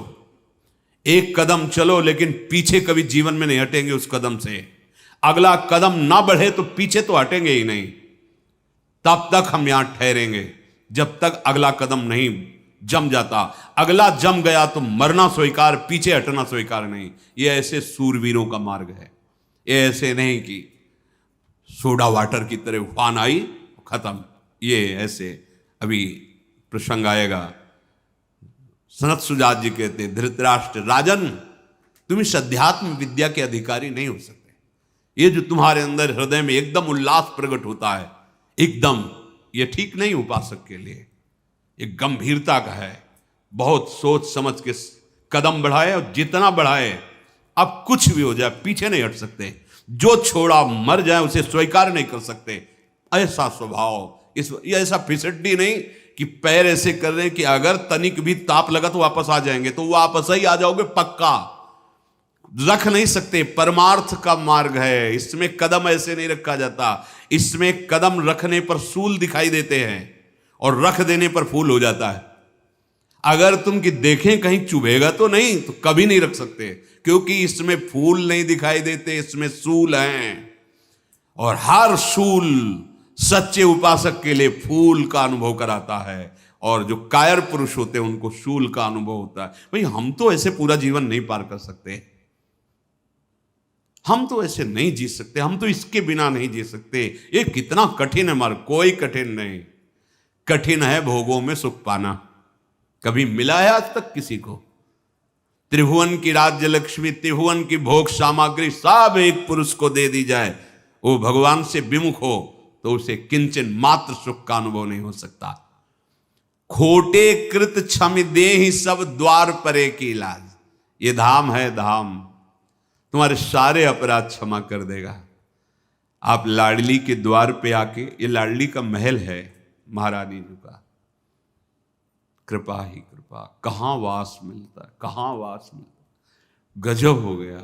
एक कदम चलो लेकिन पीछे कभी जीवन में नहीं हटेंगे उस कदम से। अगला कदम ना बढ़े तो पीछे तो हटेंगे ही नहीं, तब तक हम यहां ठहरेंगे जब तक अगला कदम नहीं जम जाता। अगला जम गया तो मरना स्वीकार, पीछे हटना स्वीकार नहीं। ये ऐसे सूरवीरों का मार्ग है, ये ऐसे नहीं कि सोडा वाटर की तरह उफान आई खत्म। ये ऐसे अभी प्रसंग आएगा। सनत सुजात जी कहते, धृतराष्ट्र राजन, तुम इस अध्यात्म विद्या के अधिकारी नहीं हो सकते। ये जो तुम्हारे अंदर हृदय में एकदम उल्लास प्रकट होता है, एकदम, ये ठीक नहीं उपासक के लिए। एक गंभीरता का है, बहुत सोच समझ के कदम बढ़ाए, और जितना बढ़ाए, अब कुछ भी हो जाए पीछे नहीं हट सकते। जो छोड़ा मर जाए उसे स्वीकार नहीं कर सकते। ऐसा स्वभाव, ये ऐसा फिसड्डी नहीं कि पैर ऐसे कर रहे हैं कि अगर तनिक भी ताप लगा तो वापस आ जाएंगे, तो वापस ही आ जाओगे पक्का। रख नहीं सकते, परमार्थ का मार्ग है, इसमें कदम ऐसे नहीं रखा जाता। इसमें कदम रखने पर सूल दिखाई देते हैं और रख देने पर फूल हो जाता है। अगर तुम कि देखें कहीं चुभेगा तो नहीं, तो कभी नहीं रख सकते, क्योंकि इसमें फूल नहीं दिखाई देते, इसमें सूल हैं। और हर सूल सच्चे उपासक के लिए फूल का अनुभव कराता है, और जो कायर पुरुष होते हैं उनको सूल का अनुभव होता है। भाई हम तो ऐसे पूरा जीवन नहीं पार कर सकते, हम तो ऐसे नहीं जी सकते, हम तो इसके बिना नहीं जी सकते। ये कितना कठिन है मार्ग, कोई कठिन नहीं। कठिन है भोगों में सुख पाना। कभी मिला है आज तक किसी को? त्रिभुवन की राज्य लक्ष्मी, त्रिभुवन की भोग सामग्री सब एक पुरुष को दे दी जाए, वो भगवान से विमुख हो तो उसे किंचन मात्र सुख का अनुभव नहीं हो सकता। खोटे कृत क्षम दे ही सब द्वार परे की इलाज, ये धाम है धाम, तुम्हारे सारे अपराध क्षमा कर देगा। आप लाडली के द्वार पे आके, ये लाडली का महल है महारानी जी का, कृपा ही कृपा, कहाँ वास मिलता है, कहाँ वास मिलता है। गजब हो गया।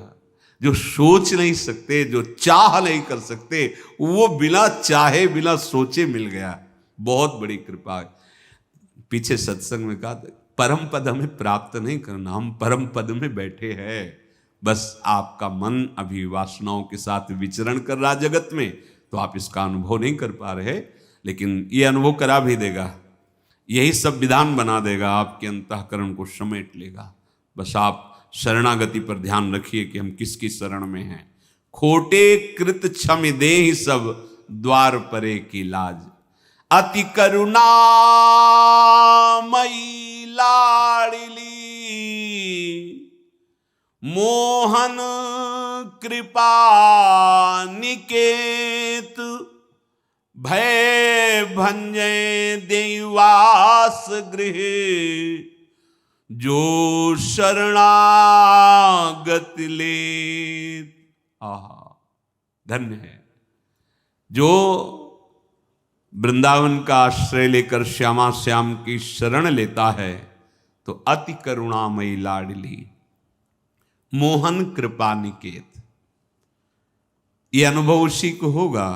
जो सोच नहीं सकते, जो चाह नहीं कर सकते, वो बिना चाहे बिना सोचे मिल गया। बहुत बड़ी कृपा है। पीछे सत्संग में कहा, परम पद हमें प्राप्त नहीं करना, हम परम पद में बैठे हैं। बस आपका मन अभी वासनाओं के साथ विचरण कर रहा जगत में, तो आप इसका अनुभव नहीं कर पा रहे, लेकिन ये अनुभव करा भी देगा। यही सब विधान बना देगा, आपके अंतःकरण को समेट लेगा। बस आप शरणागति पर ध्यान रखिए कि हम किसकी शरण में हैं। खोटे कृत क्षम दे ही सब द्वार परे की लाज, अति करुणा मई लाडली, मोहन कृपा निकेत, भय भंजय देवास गृह, जो शरणागत लेत। आहा, धन्य है जो वृंदावन का आश्रय लेकर श्यामा श्याम की शरण लेता है। तो अति करुणामयी लाडली, मोहन कृपा निकेत, ये अनुभव उसी को होगा।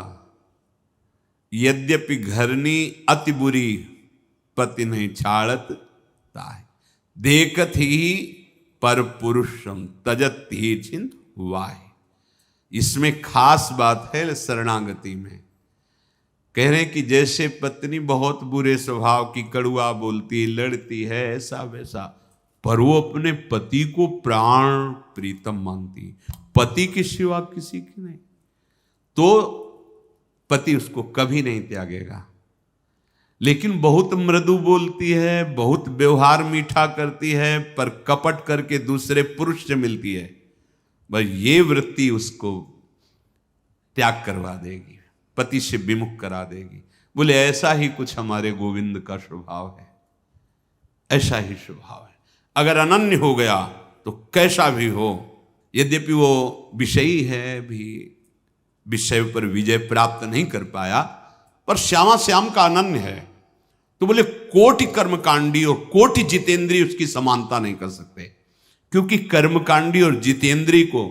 यद्यपि घरनी अति बुरी, पति नहीं छाड़त ताय, देखत ही पर पुरुषम तजत ही छिन वाय। इसमें खास बात है शरणागति में। कह रहे हैं कि जैसे पत्नी बहुत बुरे स्वभाव की, कड़ुआ बोलती, लड़ती है, ऐसा वैसा, पर वो अपने पति को प्राण प्रीतम मानती, पति के सिवा किसी की नहीं, तो पति उसको कभी नहीं त्यागेगा। लेकिन बहुत मृदु बोलती है, बहुत व्यवहार मीठा करती है, पर कपट करके दूसरे पुरुष से मिलती है, बस ये वृत्ति उसको त्याग करवा देगी, पति से विमुख करा देगी। बोले ऐसा ही कुछ हमारे गोविंद का स्वभाव है, ऐसा ही स्वभाव है। अगर अनन्य हो गया तो कैसा भी हो, यद्यपि वो विषयी है, भी विषय पर विजय प्राप्त नहीं कर पाया, पर श्यामा श्याम का अनन्य है, तो बोले कोटि कर्मकांडी और कोटि जितेंद्रीय उसकी समानता नहीं कर सकते। क्योंकि कर्मकांडी और जितेंद्रीय को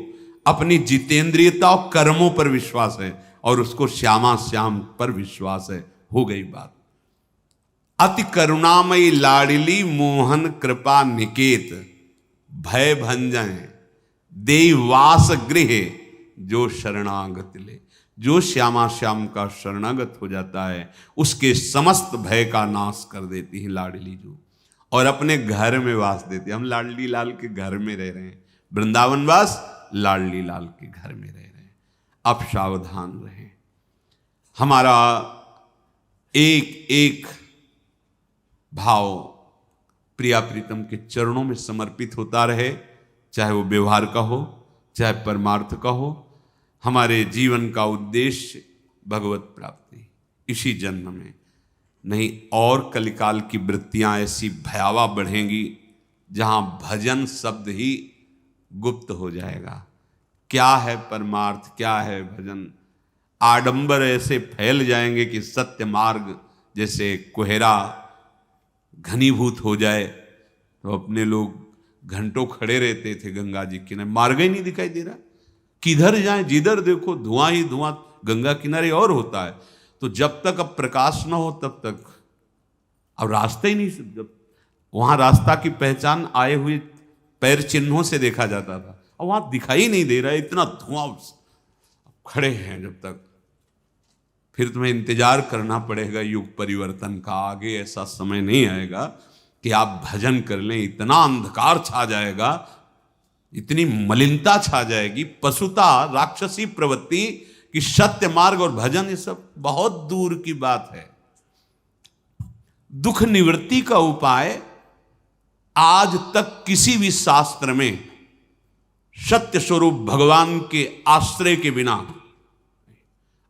अपनी जितेंद्रियता और कर्मों पर विश्वास है, और उसको श्यामा श्याम पर विश्वास है। हो गई बात। अति करुणामयी लाडली मोहन कृपा निकेत, भय भंजन देवास गृह जो शरणागत ले। जो श्यामा श्याम का शरणागत हो जाता है उसके समस्त भय का नाश कर देती है लाडली जो, और अपने घर में वास देती है। हम लाडली लाल के घर में रह रहे हैं, वृंदावन वास लाडली लाल के घर में रह रहे हैं। अब सावधान रहें, हमारा एक एक भाव प्रिया प्रीतम के चरणों में समर्पित होता रहे, चाहे वो व्यवहार का हो, चाहे परमार्थ का हो। हमारे जीवन का उद्देश्य भगवत प्राप्ति इसी जन्म में, नहीं और कलिकाल की वृत्तियां ऐसी भयावह बढ़ेंगी जहां भजन शब्द ही गुप्त हो जाएगा। क्या है परमार्थ, क्या है भजन, आडंबर ऐसे फैल जाएंगे कि सत्य मार्ग जैसे कोहरा घनीभूत हो जाए। तो अपने लोग घंटों खड़े रहते थे गंगा जी किनारे, मार्ग ही नहीं दिखाई दे रहा, किधर जाएं, जिधर देखो धुआं ही धुआं गंगा किनारे और होता है। तो जब तक अब प्रकाश ना हो तब तक अब रास्ता ही नहीं, जब वहां रास्ता की पहचान आए हुए पैर चिन्हों से देखा जाता था, और वहां दिखाई नहीं दे रहा है, इतना धुआं खड़े हैं जब तक। फिर तुम्हें इंतजार करना पड़ेगा युग परिवर्तन का। आगे ऐसा समय नहीं आएगा कि आप भजन कर लें, इतना अंधकार छा जाएगा, इतनी मलिनता छा जाएगी, पशुता राक्षसी प्रवृत्ति कि सत्य मार्ग और भजन ये सब बहुत दूर की बात है। दुख निवृत्ति का उपाय आज तक किसी भी शास्त्र में सत्य स्वरूप भगवान के आश्रय के बिना,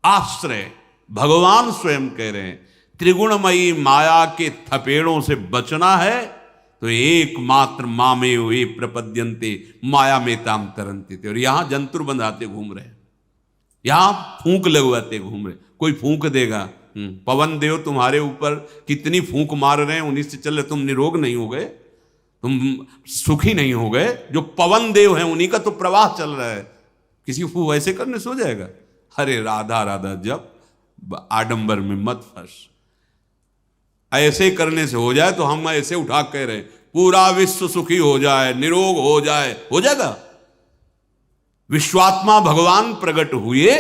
आश्रय भगवान स्वयं कह रहे हैं, त्रिगुणमयी माया के थपेड़ों से बचना है तो एकमात्र मामे वे प्रपद्यंते माया में ताम तरंते थे। और यहां जंतुर बंधाते घूम रहे, यहां फूंक लगवाते घूम रहे। कोई फूंक देगा, पवन देव तुम्हारे ऊपर कितनी फूंक मार रहे हैं, उन्हीं से चल रहे, तुम निरोग नहीं हो गए, तुम सुखी नहीं हो गए। जो पवन देव हैं उन्हीं का तो प्रवाह चल रहा है, किसी को ऐसे करने से हो जाएगा। अरे राधा राधा, जब आडंबर में मत फंस, ऐसे करने से हो जाए तो हम ऐसे उठा कह रहे पूरा विश्व सुखी हो जाए, निरोग हो जाए, हो जाएगा। विश्वात्मा भगवान प्रकट हुए,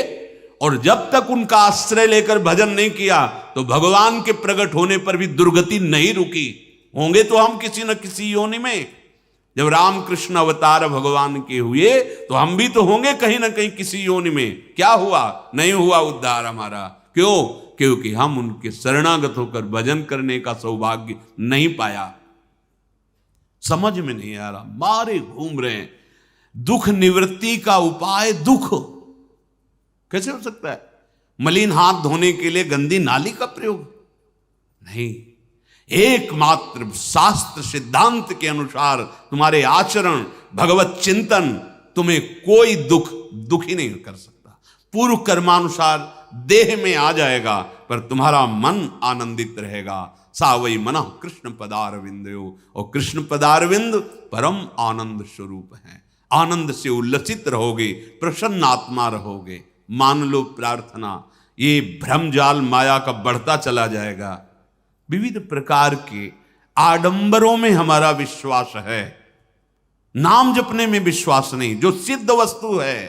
और जब तक उनका आश्रय लेकर भजन नहीं किया तो भगवान के प्रकट होने पर भी दुर्गति नहीं रुकी। होंगे तो हम किसी न किसी योनि में। जब रामकृष्ण अवतार भगवान के हुए तो हम भी तो होंगे कहीं ना कहीं किसी योनि में। क्या हुआ? नहीं हुआ उद्धार हमारा। क्यों? क्योंकि हम उनके शरणागत होकर भजन करने का सौभाग्य नहीं पाया। समझ में नहीं आ रहा, मारे घूम रहे हैं। दुख निवृत्ति का उपाय दुख कैसे हो सकता है? मलिन हाथ धोने के लिए गंदी नाली का प्रयोग नहीं, एकमात्र शास्त्र सिद्धांत के अनुसार तुम्हारे आचरण, भगवत चिंतन तुम्हें कोई दुखी नहीं कर सकता। पूर्व कर्मानुसार देह में आ जाएगा पर तुम्हारा मन आनंदित रहेगा। सावई मन कृष्ण पदारविंदो, और कृष्ण पदारविंद परम आनंद स्वरूप है। आनंद से उल्लसित रहोगे, प्रसन्न आत्मा रहोगे। मान लो प्रार्थना, ये भ्रमजाल माया का बढ़ता चला जाएगा। विविध प्रकार के आडंबरों में हमारा विश्वास है, नाम जपने में विश्वास नहीं। जो सिद्ध वस्तु है,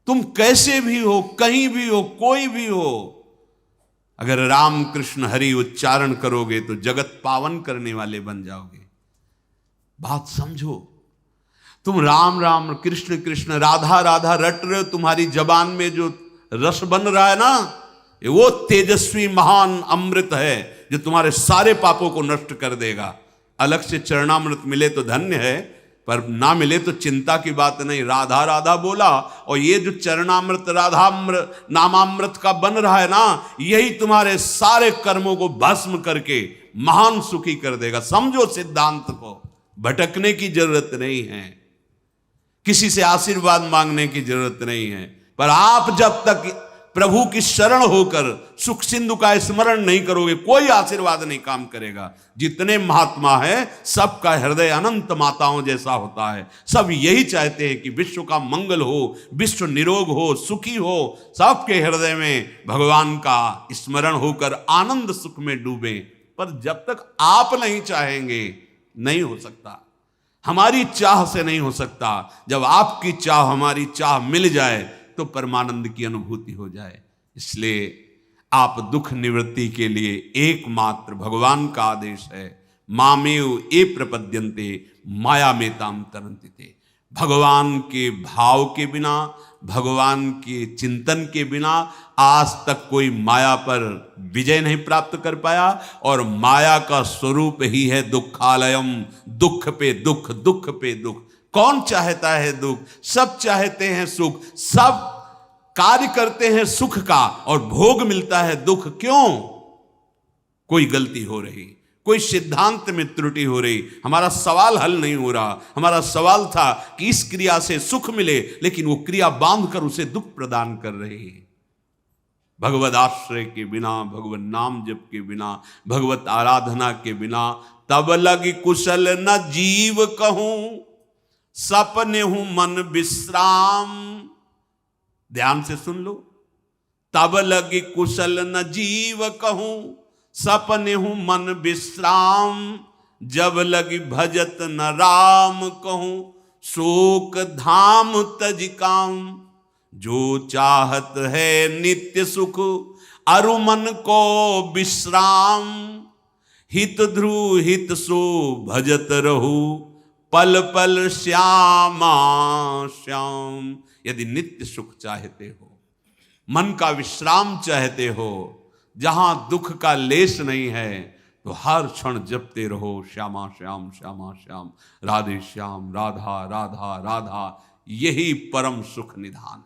तुम कैसे भी हो, कहीं भी हो, कोई भी हो, अगर राम कृष्ण हरि उच्चारण करोगे तो जगत पावन करने वाले बन जाओगे। बात समझो। तुम राम राम कृष्ण कृष्ण राधा राधा रट रहे हो, तुम्हारी जबान में जो रस बन रहा है ना, वो तेजस्वी महान अमृत है जो तुम्हारे सारे पापों को नष्ट कर देगा। अलग से चरणामृत मिले तो धन्य है, पर ना मिले तो चिंता की बात नहीं। राधा राधा बोला, और ये जो चरणामृत राधामृत नामामृत का बन रहा है ना, यही तुम्हारे सारे कर्मों को भस्म करके महान सुखी कर देगा। समझो सिद्धांत को। भटकने की जरूरत नहीं है, किसी से आशीर्वाद मांगने की जरूरत नहीं है, पर आप जब तक प्रभु की शरण होकर सुख सिंधु का स्मरण नहीं करोगे, कोई आशीर्वाद नहीं काम करेगा। जितने महात्मा हैं, सबका हृदय अनंत माताओं जैसा होता है। सब यही चाहते हैं कि विश्व का मंगल हो, विश्व निरोग हो, सुखी हो। सबके हृदय में भगवान का स्मरण होकर आनंद सुख में डूबे। पर जब तक आप नहीं चाहेंगे, नहीं हो सकता। हमारी चाह से नहीं हो सकता। जब आपकी चाह हमारी चाह मिल जाए तो परमानंद की अनुभूति हो जाए। इसलिए आप दुख निवृत्ति के लिए एकमात्र भगवान का आदेश है, मामेव ये प्रपद्यन्ते माया में ताम तरन्ति ते। भगवान के भाव के बिना, भगवान के चिंतन के बिना आज तक कोई माया पर विजय नहीं प्राप्त कर पाया। और माया का स्वरूप ही है दुखालयम, दुख पे दुख, दुख पे दुख। कौन चाहता है दुख? सब चाहते हैं सुख, सब कार्य करते हैं सुख का, और भोग मिलता है दुख। क्यों? कोई गलती हो रही, कोई सिद्धांत में त्रुटि हो रही। हमारा सवाल हल नहीं हो रहा। हमारा सवाल था कि इस क्रिया से सुख मिले, लेकिन वो क्रिया बांधकर उसे दुख प्रदान कर रही है। भगवत आश्रय के बिना, भगवत नाम जप के बिना, भगवत आराधना के बिना, तब लगी कुशल न जीव कहूं, सपने हूं मन विश्राम। ध्यान से सुन लो। तब लगी कुशल न जीव कहूं, सपने हूं मन विश्राम। जब लगी भजत न राम कहूं, शोक धाम तज काम। जो चाहत है नित्य सुख, अरु मन को विश्राम। हित ध्रुव हित सो भजत रहू, पल पल श्यामा श्याम। यदि नित्य सुख चाहते हो, मन का विश्राम चाहते हो, जहां दुख का लेश नहीं है, तो हर क्षण जपते रहो श्यामा श्याम श्यामा श्याम, राधे श्याम, राधा राधा राधा। यही परम सुख निधान है।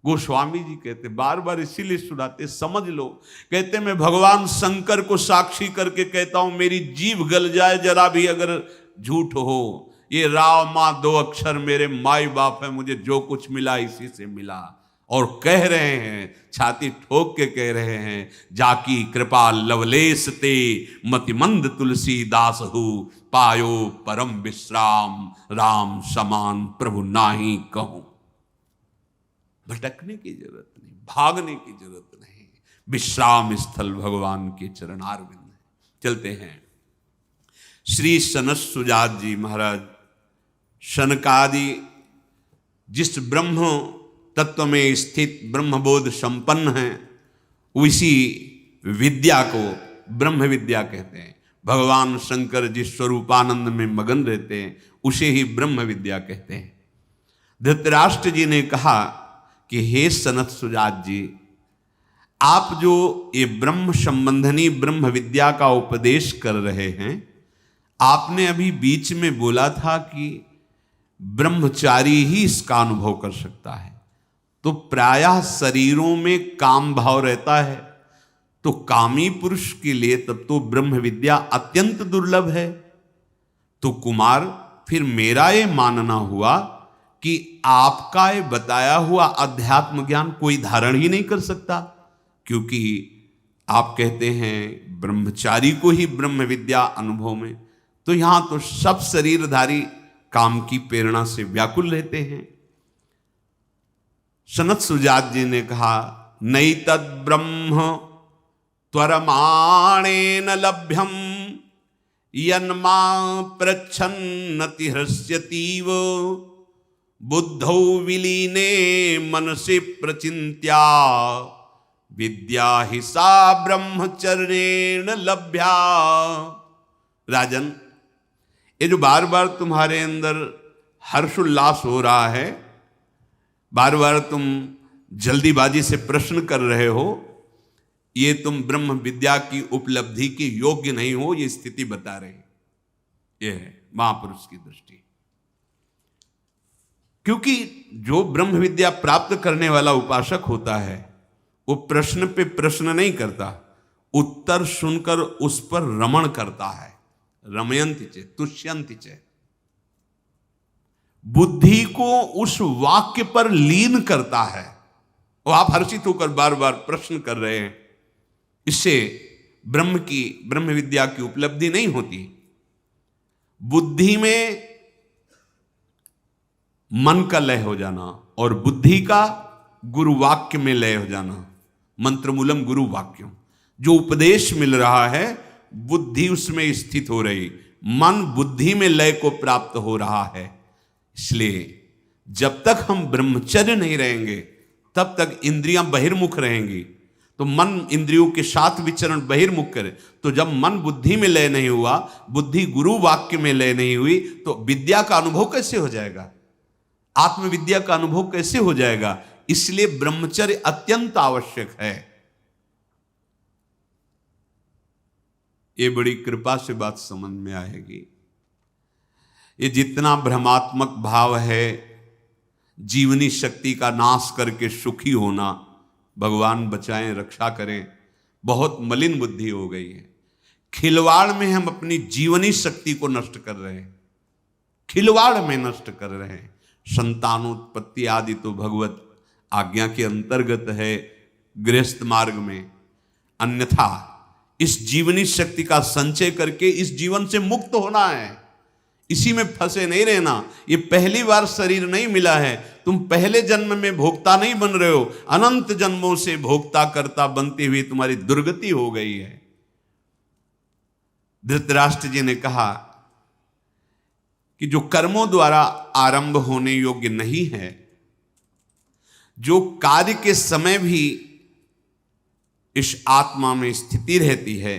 गोस्वामी जी कहते, बार बार इसीलिए सुनाते, समझ लो। कहते, मैं भगवान शंकर को साक्षी करके कहता हूं, मेरी जीभ गल जाए जरा भी अगर झूठ हो। ये राव माँ दो अक्षर मेरे माई बाप है, मुझे जो कुछ मिला इसी से मिला। और कह रहे हैं, छाती ठोक के कह रहे हैं, जाकी कृपा लवलेश ते, मतिमंद तुलसीदास हु, पायो परम विश्राम। राम समान प्रभु नाही कहूं। भटकने की जरूरत नहीं, भागने की जरूरत नहीं। विश्राम स्थल भगवान के चरणारविंद है। चलते हैं। श्री सनत सुजात जी महाराज शनकादि जिस ब्रह्म तत्व में स्थित ब्रह्मबोध संपन्न हैं, उसी विद्या को ब्रह्म विद्या कहते हैं। भगवान शंकर जिस स्वरूपानंद में मगन रहते हैं, उसे ही ब्रह्म विद्या कहते हैं। धृतराष्ट्र जी ने कहा कि हे सनत सुजात जी, आप जो ये ब्रह्म संबंधनी ब्रह्म विद्या का उपदेश कर रहे हैं, आपने अभी बीच में बोला था कि ब्रह्मचारी ही इसका अनुभव कर सकता है। तो प्रायः शरीरों में काम भाव रहता है, तो कामी पुरुष के लिए तब तो ब्रह्म विद्या अत्यंत दुर्लभ है। तो कुमार, फिर मेरा ये मानना हुआ कि आपका ये बताया हुआ अध्यात्म ज्ञान कोई धारण ही नहीं कर सकता, क्योंकि आप कहते हैं ब्रह्मचारी को ही ब्रह्म विद्या अनुभव में। तो यहां तो सब शरीरधारी काम की प्रेरणा से व्याकुल रहते हैं। सनत सुजात जी ने कहा, नई तद ब्रह्म त्वरमाणेन लभ्यम यन्मा प्रच्छन्नति हृष्यतीव बुद्धौ विलीने मनसि प्रचिंत्या विद्या ही सा ब्रह्मचर्येण लभ्या। राजन, ये जो बार बार तुम्हारे अंदर हर्षोल्लास हो रहा है, बार बार तुम जल्दीबाजी से प्रश्न कर रहे हो, ये तुम ब्रह्म विद्या की उपलब्धि के योग्य नहीं हो, ये स्थिति बता रही। ये है महापुरुष की दृष्टि। क्योंकि जो ब्रह्म विद्या प्राप्त करने वाला उपासक होता है, वो प्रश्न पे प्रश्न नहीं करता, उत्तर सुनकर उस पर रमण करता है। रमयंति चे तुष्यंति चे, बुद्धि को उस वाक्य पर लीन करता है। और आप हर्षित होकर बार बार प्रश्न कर रहे हैं, इससे ब्रह्म विद्या की उपलब्धि नहीं होती। बुद्धि में मन का लय हो जाना और बुद्धि का गुरु वाक्य में लय हो जाना, मंत्रमूलम गुरु वाक्यम, जो उपदेश मिल रहा है बुद्धि उसमें स्थित हो रही, मन बुद्धि में लय को प्राप्त हो रहा है। इसलिए जब तक हम ब्रह्मचर्य नहीं रहेंगे तब तक इंद्रियां बहिर्मुख रहेंगी। तो मन इंद्रियों के साथ विचरण बहिर्मुख करे, तो जब मन बुद्धि में लय नहीं हुआ, बुद्धि गुरु वाक्य में लय नहीं हुई, तो विद्या का अनुभव कैसे हो जाएगा, आत्मविद्या का अनुभव कैसे हो जाएगा। इसलिए ब्रह्मचर्य अत्यंत आवश्यक है। ये बड़ी कृपा से बात समझ में आएगी। ये जितना भ्रमात्मक भाव है, जीवनी शक्ति का नाश करके सुखी होना, भगवान बचाएं रक्षा करें, बहुत मलिन बुद्धि हो गई है। खिलवाड़ में हम अपनी जीवनी शक्ति को नष्ट कर रहे हैं, खिलवाड़ में नष्ट कर रहे हैं। संतानोत्पत्ति आदि तो भगवत आज्ञा के अंतर्गत है गृहस्थ मार्ग में, अन्यथा इस जीवनी शक्ति का संचय करके इस जीवन से मुक्त होना है, इसी में फंसे नहीं रहना। ये पहली बार शरीर नहीं मिला है, तुम पहले जन्म में भोक्ता नहीं बन रहे हो, अनंत जन्मों से भोक्ता करता बनती हुई तुम्हारी दुर्गति हो गई है। धृतराष्ट्र जी ने कहा कि जो कर्मों द्वारा आरंभ होने योग्य नहीं है, जो कार्य के समय भी इस आत्मा में स्थिति रहती है,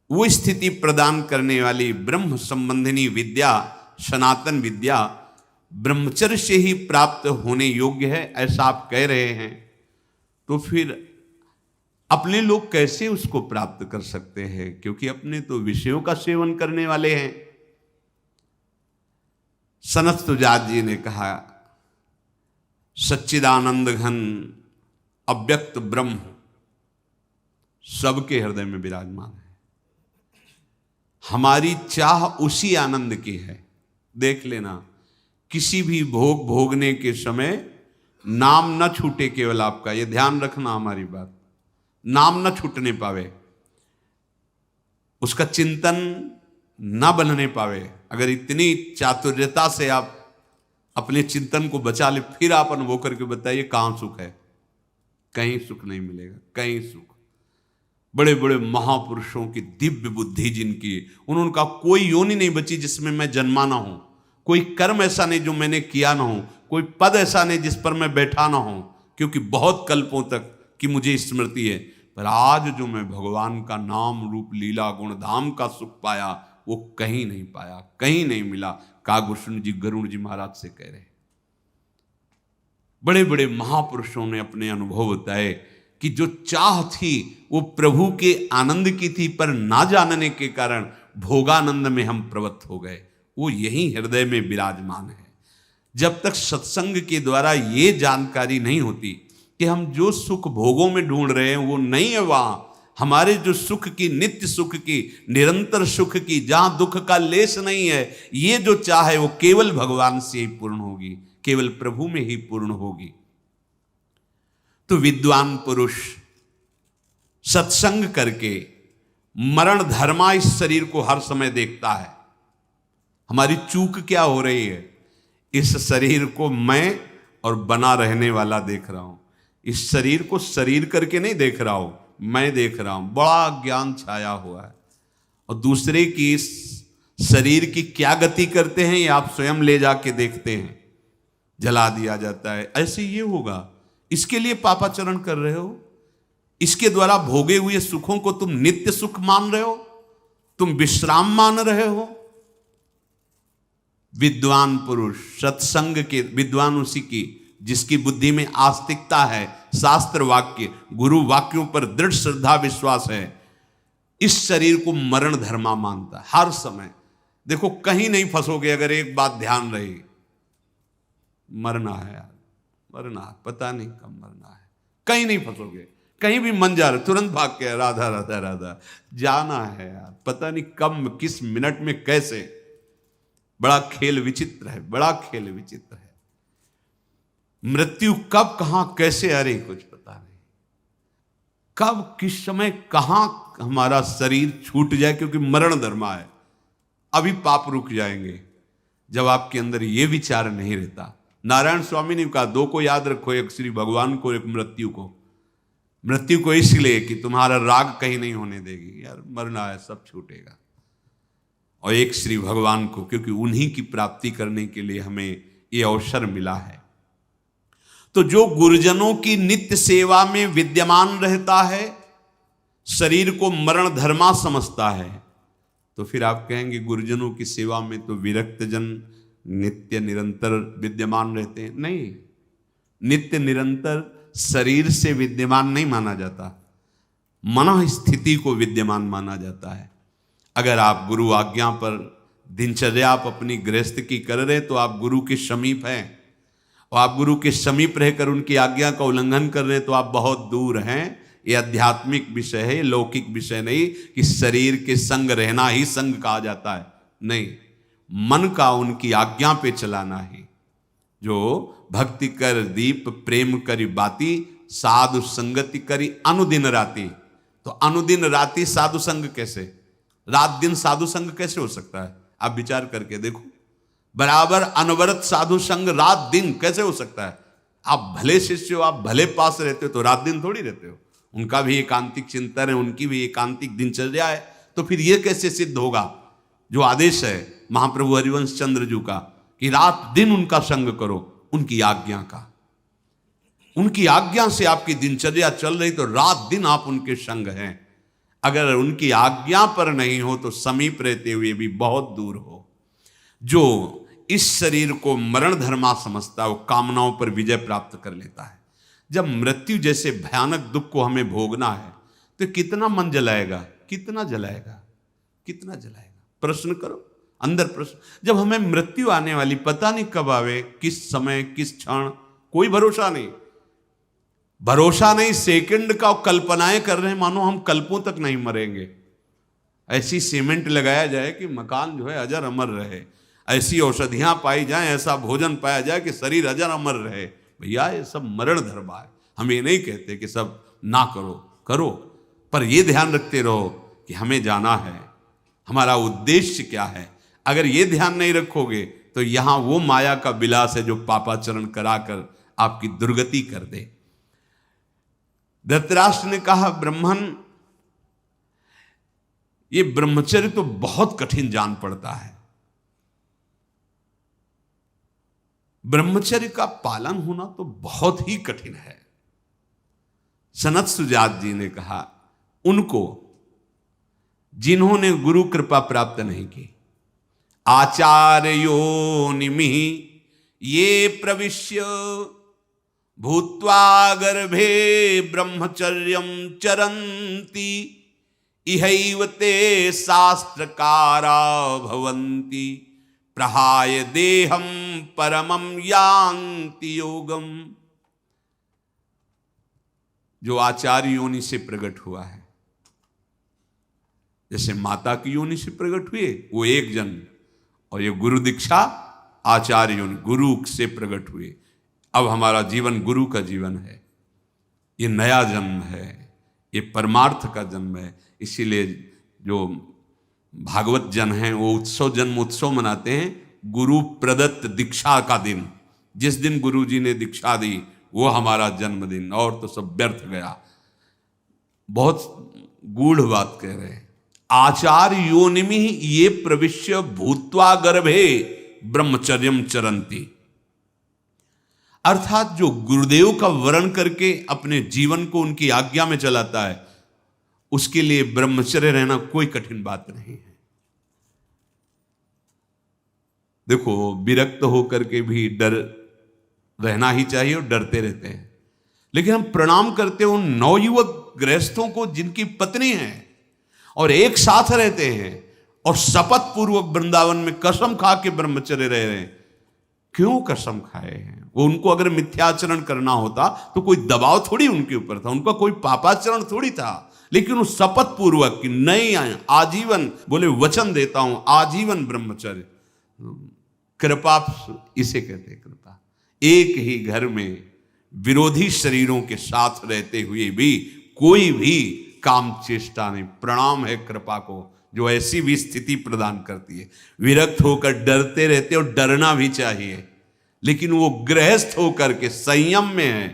वो स्थिति प्रदान करने वाली ब्रह्म संबंधिनी विद्या, सनातन विद्या ब्रह्मचर्य से ही प्राप्त होने योग्य है, ऐसा आप कह रहे हैं। तो फिर अपने लोग कैसे उसको प्राप्त कर सकते हैं, क्योंकि अपने तो विषयों का सेवन करने वाले हैं। सनत सुजात जी ने कहा, सच्चिदानंद घन अव्यक्त ब्रह्म सबके हृदय में विराजमान है। हमारी चाह उसी आनंद की है। देख लेना, किसी भी भोग भोगने के समय नाम न छूटे केवल आपका, ये ध्यान रखना हमारी बात, नाम न छूटने पावे, उसका चिंतन न बनने पावे। अगर इतनी चातुर्यता से आप अपने चिंतन को बचा ले, फिर आप अनुभव करके बताइए कहां सुख है। कहीं सुख नहीं मिलेगा, कहीं सुख। बड़े बड़े महापुरुषों की दिव्य बुद्धि जिनकी, उनका कोई योनि नहीं बची जिसमें मैं जन्मा ना हूं, कोई कर्म ऐसा नहीं जो मैंने किया ना हो, कोई पद ऐसा नहीं जिस पर मैं बैठा ना हूं, क्योंकि बहुत कल्पों तक की मुझे स्मृति है। पर आज जो मैं भगवान का नाम रूप लीला गुण धाम का सुख पाया, वो कहीं नहीं पाया, कहीं नहीं मिला। कागभूषण जी गरुड़ जी महाराज से कह रहे। बड़े बड़े महापुरुषों ने अपने अनुभव बताए कि जो चाह थी वो प्रभु के आनंद की थी, पर ना जानने के कारण भोगानंद में हम प्रवृत्त हो गए। वो यही हृदय में विराजमान है। जब तक सत्संग के द्वारा ये जानकारी नहीं होती कि हम जो सुख भोगों में ढूंढ रहे हैं वो नहीं है वहां, हमारे जो सुख की, नित्य सुख की, निरंतर सुख की, जहां दुख का लेस नहीं है, ये जो चाह है वो केवल भगवान से ही पूर्ण होगी, केवल प्रभु में ही पूर्ण होगी। तो विद्वान पुरुष सत्संग करके मरण धर्मा इस शरीर को हर समय देखता है। हमारी चूक क्या हो रही है, इस शरीर को मैं और बना रहने वाला देख रहा हूं। इस शरीर को शरीर करके नहीं देख रहा हूं, मैं देख रहा हूं। बड़ा ज्ञान छाया हुआ है। और दूसरे की इस शरीर की क्या गति करते हैं ये आप स्वयं ले जाके देखते हैं, जला दिया जाता है। ऐसे ये होगा। इसके लिए पापाचरण कर रहे हो, इसके द्वारा भोगे हुए सुखों को तुम नित्य सुख मान रहे हो, तुम विश्राम मान रहे हो। विद्वान पुरुष सत्संग के विद्वान उसी की जिसकी बुद्धि में आस्तिकता है, शास्त्र वाक्य गुरु वाक्यों पर दृढ़ श्रद्धा विश्वास है, इस शरीर को मरण धर्मा मानता है हर समय। देखो कहीं नहीं फंसोगे अगर एक बात ध्यान रही, मरना है यार, मरना है, पता नहीं कब मरना है, कहीं नहीं फंसोगे। कहीं भी मन जा रहा तुरंत भाग के राधा राधा राधा, जाना है यार, पता नहीं कब किस मिनट में कैसे। बड़ा खेल विचित्र है, बड़ा खेल विचित्र है। मृत्यु कब कहां कैसे, अरे कुछ पता नहीं कब किस समय कहां हमारा शरीर छूट जाए, क्योंकि मरण धर्मा है। अभी पाप रुक जाएंगे जब आपके अंदर यह विचार नहीं रहता। नारायण स्वामी ने कहा दो को याद रखो, एक श्री भगवान को, एक मृत्यु को। मृत्यु को इसलिए कि तुम्हारा राग कहीं नहीं होने देगी, यार मरना है सब छूटेगा। और एक श्री भगवान को, क्योंकि उन्हीं की प्राप्ति करने के लिए हमें ये अवसर मिला है। तो जो गुरुजनों की नित्य सेवा में विद्यमान रहता है, शरीर को मरण धर्मा समझता है, तो फिर आप कहेंगे गुरुजनों की सेवा में तो विरक्त जन नित्य निरंतर विद्यमान रहते हैं। नहीं, नित्य निरंतर शरीर से विद्यमान नहीं माना जाता, मन स्थिति को विद्यमान माना जाता है। अगर आप गुरु आज्ञा पर दिनचर्या आप अपनी गृहस्थ की कर रहे तो आप गुरु के समीप हैं, और आप गुरु के समीप रहकर उनकी आज्ञा का उल्लंघन कर रहे हैं तो आप बहुत दूर हैं। ये आध्यात्मिक विषय है, लौकिक विषय नहीं कि शरीर के संग रहना ही संग कहा जाता है। नहीं, मन का उनकी आज्ञा पे चलाना ही। जो भक्ति कर दीप प्रेम करी बाती, साधु संगति करी अनुदिन राती। तो अनुदिन राती साधु संग कैसे, रात दिन साधु संग कैसे हो सकता है? आप विचार करके देखो। बराबर अनवरत साधु संग रात दिन कैसे हो सकता है? आप भले शिष्य हो, आप भले पास रहते हो तो रात दिन थोड़ी रहते हो। उनका भी एकांतिक चिंतन है, उनकी भी एकांतिक दिनचर्या है। तो फिर यह कैसे सिद्ध होगा जो आदेश है महाप्रभु हरिवंश चंद्र जी का कि रात दिन उनका संग करो, उनकी आज्ञा का। उनकी आज्ञा से आपकी दिनचर्या चल रही तो रात दिन आप उनके संग हैं। अगर उनकी आज्ञा पर नहीं हो तो समीप रहते हुए भी बहुत दूर हो। जो इस शरीर को मरण धर्मा समझता है वो कामनाओं पर विजय प्राप्त कर लेता है। जब मृत्यु जैसे भयानक दुख को हमें भोगना है तो कितना मन जलाएगा, कितना जलाएगा, कितना जलाएगा? प्रश्न करो अंदर प्रश्न। जब हमें मृत्यु आने वाली, पता नहीं कब आवे, किस समय किस क्षण, कोई भरोसा नहीं। भरोसा नहीं, सेकंड का कल्पनाएं कर रहे हैं मानो हम कल्पों तक नहीं मरेंगे। ऐसी सीमेंट लगाया जाए कि मकान जो है अजर अमर रहे, ऐसी औषधियां पाई जाएं, ऐसा भोजन पाया जाए कि शरीर अजर अमर रहे। भैया ये सब मरण धर्म है। हम ये नहीं कहते कि सब ना करो, करो, पर ये ध्यान रखते रहो कि हमें जाना है, हमारा उद्देश्य क्या है। अगर ये ध्यान नहीं रखोगे तो यहां वो माया का विलास है जो पापाचरण कराकर आपकी दुर्गति कर दे। धृतराष्ट्र ने कहा ब्राह्मण, ये ब्रह्मचर्य तो बहुत कठिन जान पड़ता है, ब्रह्मचर्य का पालन होना तो बहुत ही कठिन है। सनत सुजात जी ने कहा उनको जिन्होंने गुरु कृपा प्राप्त नहीं की, आचार्यो निमि ये प्रविश्य भूत्वा गर्भे ब्रह्मचर्यं चरन्ति इहैव ते शास्त्रकारा भवन्ति प्रहाय देहम परमं यान्ति योगम। जो आचार्य योनि से प्रकट हुआ है, जैसे माता की योनि से प्रकट हुए वो एक जन्म, और ये गुरु दीक्षा आचार्य योनि गुरु से प्रकट हुए। अब हमारा जीवन गुरु का जीवन है, ये नया जन्म है, ये परमार्थ का जन्म है। इसीलिए जो भागवत जन हैं वो उत्सव, जन्म उत्सव मनाते हैं गुरु प्रदत्त दीक्षा का दिन। जिस दिन गुरुजी ने दीक्षा दी वो हमारा जन्मदिन, और तो सब व्यर्थ गया। बहुत गूढ़ बात कह रहे हैं। आचार्य योनिमि ये प्रविश्य भूत्वा गर्भे ब्रह्मचर्यम चरंती, अर्थात जो गुरुदेव का वर्ण करके अपने जीवन को उनकी आज्ञा में चलाता है, उसके लिए ब्रह्मचर्य रहना कोई कठिन बात नहीं है। देखो, विरक्त होकर के भी डर रहना ही चाहिए और डरते रहते हैं, लेकिन हम प्रणाम करते हैं उन नवयुवक गृहस्थों को जिनकी पत्नी है और एक साथ रहते हैं और शपथ पूर्वक वृंदावन में कसम खा के ब्रह्मचर्य रह रहे हैं। क्यों कसम खाए हैं? वो उनको अगर मिथ्याचरण करना होता तो कोई दबाव थोड़ी उनके ऊपर था, उनका कोई पापाचरण थोड़ी था, लेकिन उस शपथ पूर्वक कि नहीं आजीवन, बोले वचन देता हूं आजीवन ब्रह्मचर्य। कृपा इसे कहते हैं कृपा। एक ही घर में विरोधी शरीरों के साथ रहते हुए भी कोई भी काम चेष्टा नहीं। प्रणाम है कृपा को जो ऐसी भी स्थिति प्रदान करती है। विरक्त होकर डरते रहते और डरना भी चाहिए, लेकिन वो गृहस्थ होकर के संयम में है।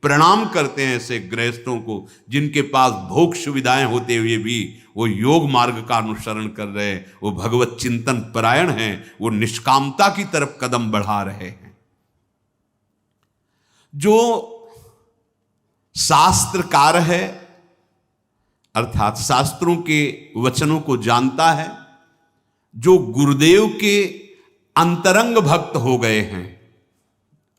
प्रणाम करते हैं ऐसे गृहस्थों को जिनके पास भोग सुविधाएं होते हुए भी वो योग मार्ग का अनुसरण कर रहे हैं, वो भगवत चिंतन परायण हैं, वो निष्कामता की तरफ कदम बढ़ा रहे हैं। जो शास्त्रकार है, अर्थात शास्त्रों के वचनों को जानता है, जो गुरुदेव के अंतरंग भक्त हो गए हैं।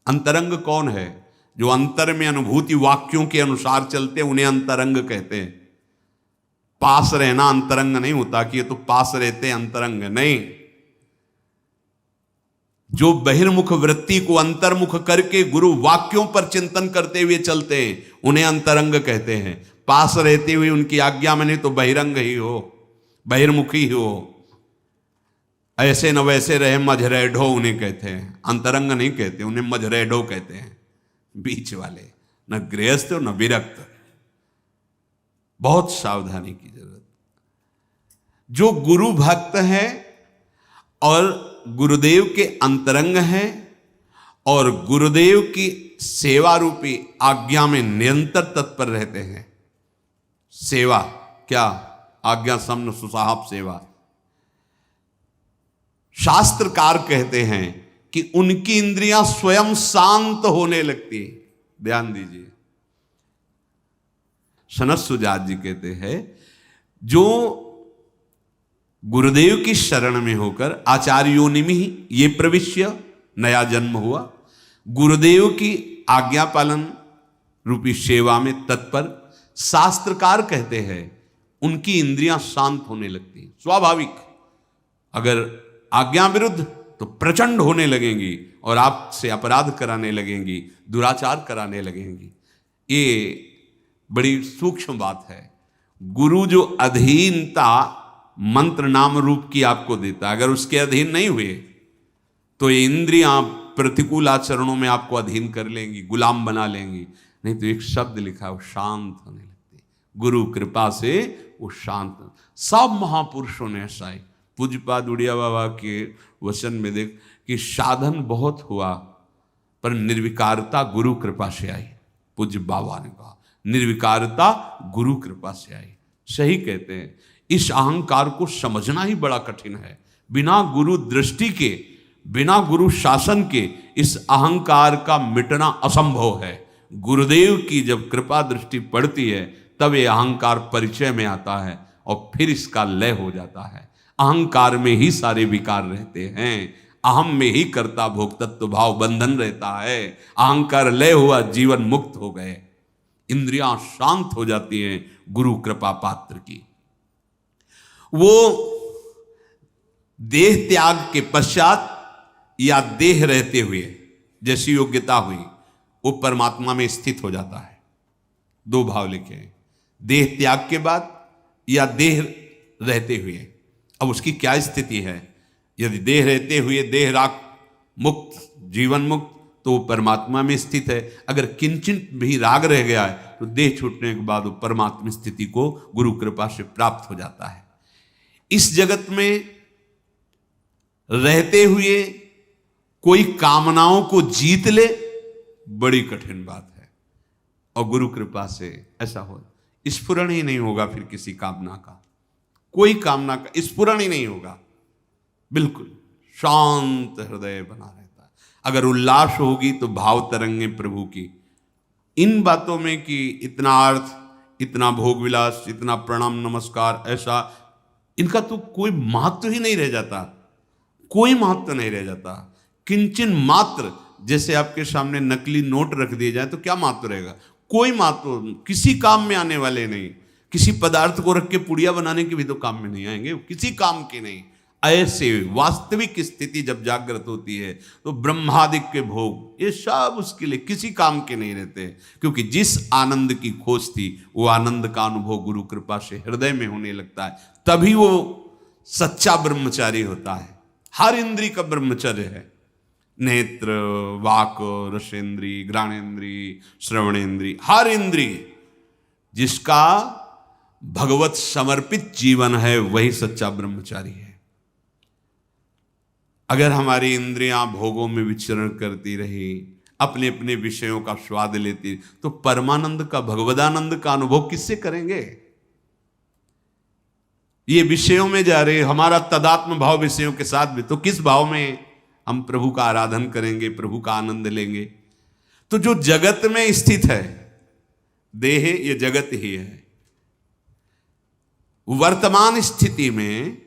अंतरंग कौन है? जो अंतर में अनुभूति वाक्यों के अनुसार चलते हैं, उन्हें अंतरंग कहते हैं। पास रहना अंतरंग नहीं होता कि ये तो पास रहते हैं अंतरंग नहीं। जो बहिर्मुख वृत्ति को अंतर्मुख करके गुरु वाक्यों पर चिंतन करते हुए चलते हैं, उन्हें अंतरंग कहते हैं। पास रहते हुए उनकी आज्ञा में नहीं तो बहिरंग ही हो, बहिर्मुखी हो। ऐसे न वैसे रहे मझरेढ़ो उन्हें कहते हैं, अंतरंग नहीं कहते, उन्हें मझरेढ़ो कहते हैं। बीच वाले, न गृहस्थ न विरक्त। बहुत सावधानी की जरूरत। जो गुरु भक्त है और गुरुदेव के अंतरंग हैं और गुरुदेव की सेवा रूपी आज्ञा में निरंतर तत्पर रहते हैं। सेवा क्या? आज्ञा सम्न सुसाहब सेवा। शास्त्रकार कहते हैं कि उनकी इंद्रियां स्वयं शांत होने लगती है। ध्यान दीजिए, सनत सुजात जी कहते हैं जो गुरुदेव की शरण में होकर आचार्य योनिमि ये प्रविश्य नया जन्म हुआ, गुरुदेव की आज्ञा पालन रूपी सेवा में तत्पर, शास्त्रकार कहते हैं उनकी इंद्रियां शांत होने लगती हैं। स्वाभाविक, अगर आज्ञा विरुद्ध तो प्रचंड होने लगेंगी और आपसे अपराध कराने लगेंगी, दुराचार कराने लगेंगी। ये बड़ी सूक्ष्म बात है। गुरु जो अधीनता मंत्र नाम रूप की आपको देता है, अगर उसके अधीन नहीं हुए तो ये इंद्रियां प्रतिकूल आचरणों में आपको अधीन कर लेंगी, गुलाम बना लेंगी। नहीं तो एक शब्द लिखा है, वो शांत होने लगती है। गुरु कृपा से वो शांत। सब महापुरुषों ने ऐसा ही, पूज्यपाद उड़िया बाबा के वचन में देख कि साधन बहुत हुआ पर निर्विकारता गुरु कृपा से आई। पूज्य बाबा ने कहा निर्विकारता गुरु कृपा से आई। सही कहते हैं। इस अहंकार को समझना ही बड़ा कठिन है। बिना गुरु दृष्टि के, बिना गुरु शासन के इस अहंकार का मिटना असंभव है। गुरुदेव की जब कृपा दृष्टि पड़ती है तब ये अहंकार परिचय में आता है और फिर इसका लय हो जाता है। अहंकार में ही सारे विकार रहते हैं, अहम में ही कर्ता भोक्तत्व भाव बंधन रहता है। अहंकार लय हुआ, जीवन मुक्त हो गए, इंद्रियां शांत हो जाती हैं गुरु कृपा पात्र की। वो देह त्याग के पश्चात या देह रहते हुए जैसी योग्यता हुई वो परमात्मा में स्थित हो जाता है। दो भाव लिखे हैं, देह त्याग के बाद या देह रहते हुए। अब उसकी क्या स्थिति है? यदि देह रहते हुए देह राग मुक्त, जीवन मुक्त, तो वो परमात्मा में स्थित है। अगर किंचित भी राग रह गया है तो देह छूटने के बाद वो परमात्मा स्थिति को गुरु कृपा से प्राप्त हो जाता है। इस जगत में रहते हुए कोई कामनाओं को जीत ले, बड़ी कठिन बात है। और गुरु कृपा से ऐसा हो, स्फुरण ही नहीं होगा फिर किसी कामना का, कोई कामना का स्फुरण ही नहीं होगा, बिल्कुल शांत हृदय बना रहता है। अगर उल्लास होगी तो भाव तरंगे प्रभु की। इन बातों में कि इतना अर्थ, इतना भोग विलास, इतना प्रणाम नमस्कार, ऐसा, इनका तो कोई महत्व ही नहीं रह जाता, कोई महत्व नहीं रह जाता। किंचन मात्र, जैसे आपके सामने नकली नोट रख दिए जाए तो क्या महत्व रहेगा? कोई महत्व, किसी काम में आने वाले नहीं। किसी पदार्थ को रख के पुड़िया बनाने के भी तो काम में नहीं आएंगे, किसी काम के नहीं। ऐसे वास्तविक स्थिति जब जागृत होती है तो ब्रह्मादिक के भोग ये सब उसके लिए किसी काम के नहीं रहते, क्योंकि जिस आनंद की खोज थी वो आनंद का अनुभव गुरु कृपा से हृदय में होने लगता है, तभी वो सच्चा ब्रह्मचारी होता है। हर इंद्री का ब्रह्मचर्य है, नेत्र, वाक, रसेंद्री, घ्राणेन्द्री, श्रवणेन्द्री, हर इंद्री जिसका भगवत समर्पित जीवन है वही सच्चा ब्रह्मचारी है। अगर हमारी इंद्रियां भोगों में विचरण करती रही, अपने अपने विषयों का स्वाद लेती, तो परमानंद का, भगवदानंद का अनुभव किससे करेंगे? ये विषयों में जा रहे, हमारा तदात्म भाव विषयों के साथ भी, तो किस भाव में हम प्रभु का आराधन करेंगे, प्रभु का आनंद लेंगे? तो जो जगत में स्थित है, देह ये जगत ही है, वर्तमान स्थिति में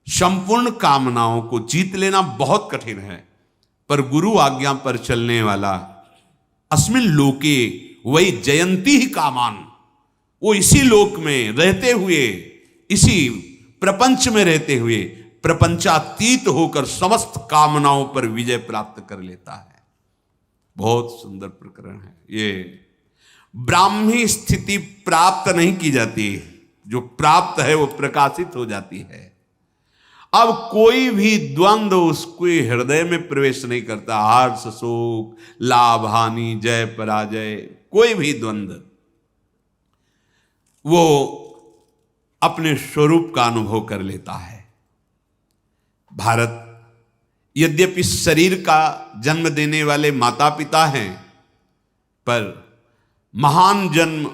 संपूर्ण कामनाओं को जीत लेना बहुत कठिन है, पर गुरु आज्ञा पर चलने वाला अस्मिन लोके वही जयंती ही कामान, वो इसी लोक में रहते हुए, इसी प्रपंच में रहते हुए प्रपंचातीत होकर समस्त कामनाओं पर विजय प्राप्त कर लेता है। बहुत सुंदर प्रकरण है ये। ब्राह्मी स्थिति प्राप्त नहीं की जाती, जो प्राप्त है वो प्रकाशित हो जाती है। अब कोई भी द्वंद्व उसके हृदय में प्रवेश नहीं करता, हर्ष शोक, लाभ हानि, जय पराजय, कोई भी द्वंद्व, वो अपने स्वरूप का अनुभव कर लेता है। भारत यद्यपि शरीर का जन्म देने वाले माता पिता हैं, पर महान जन्म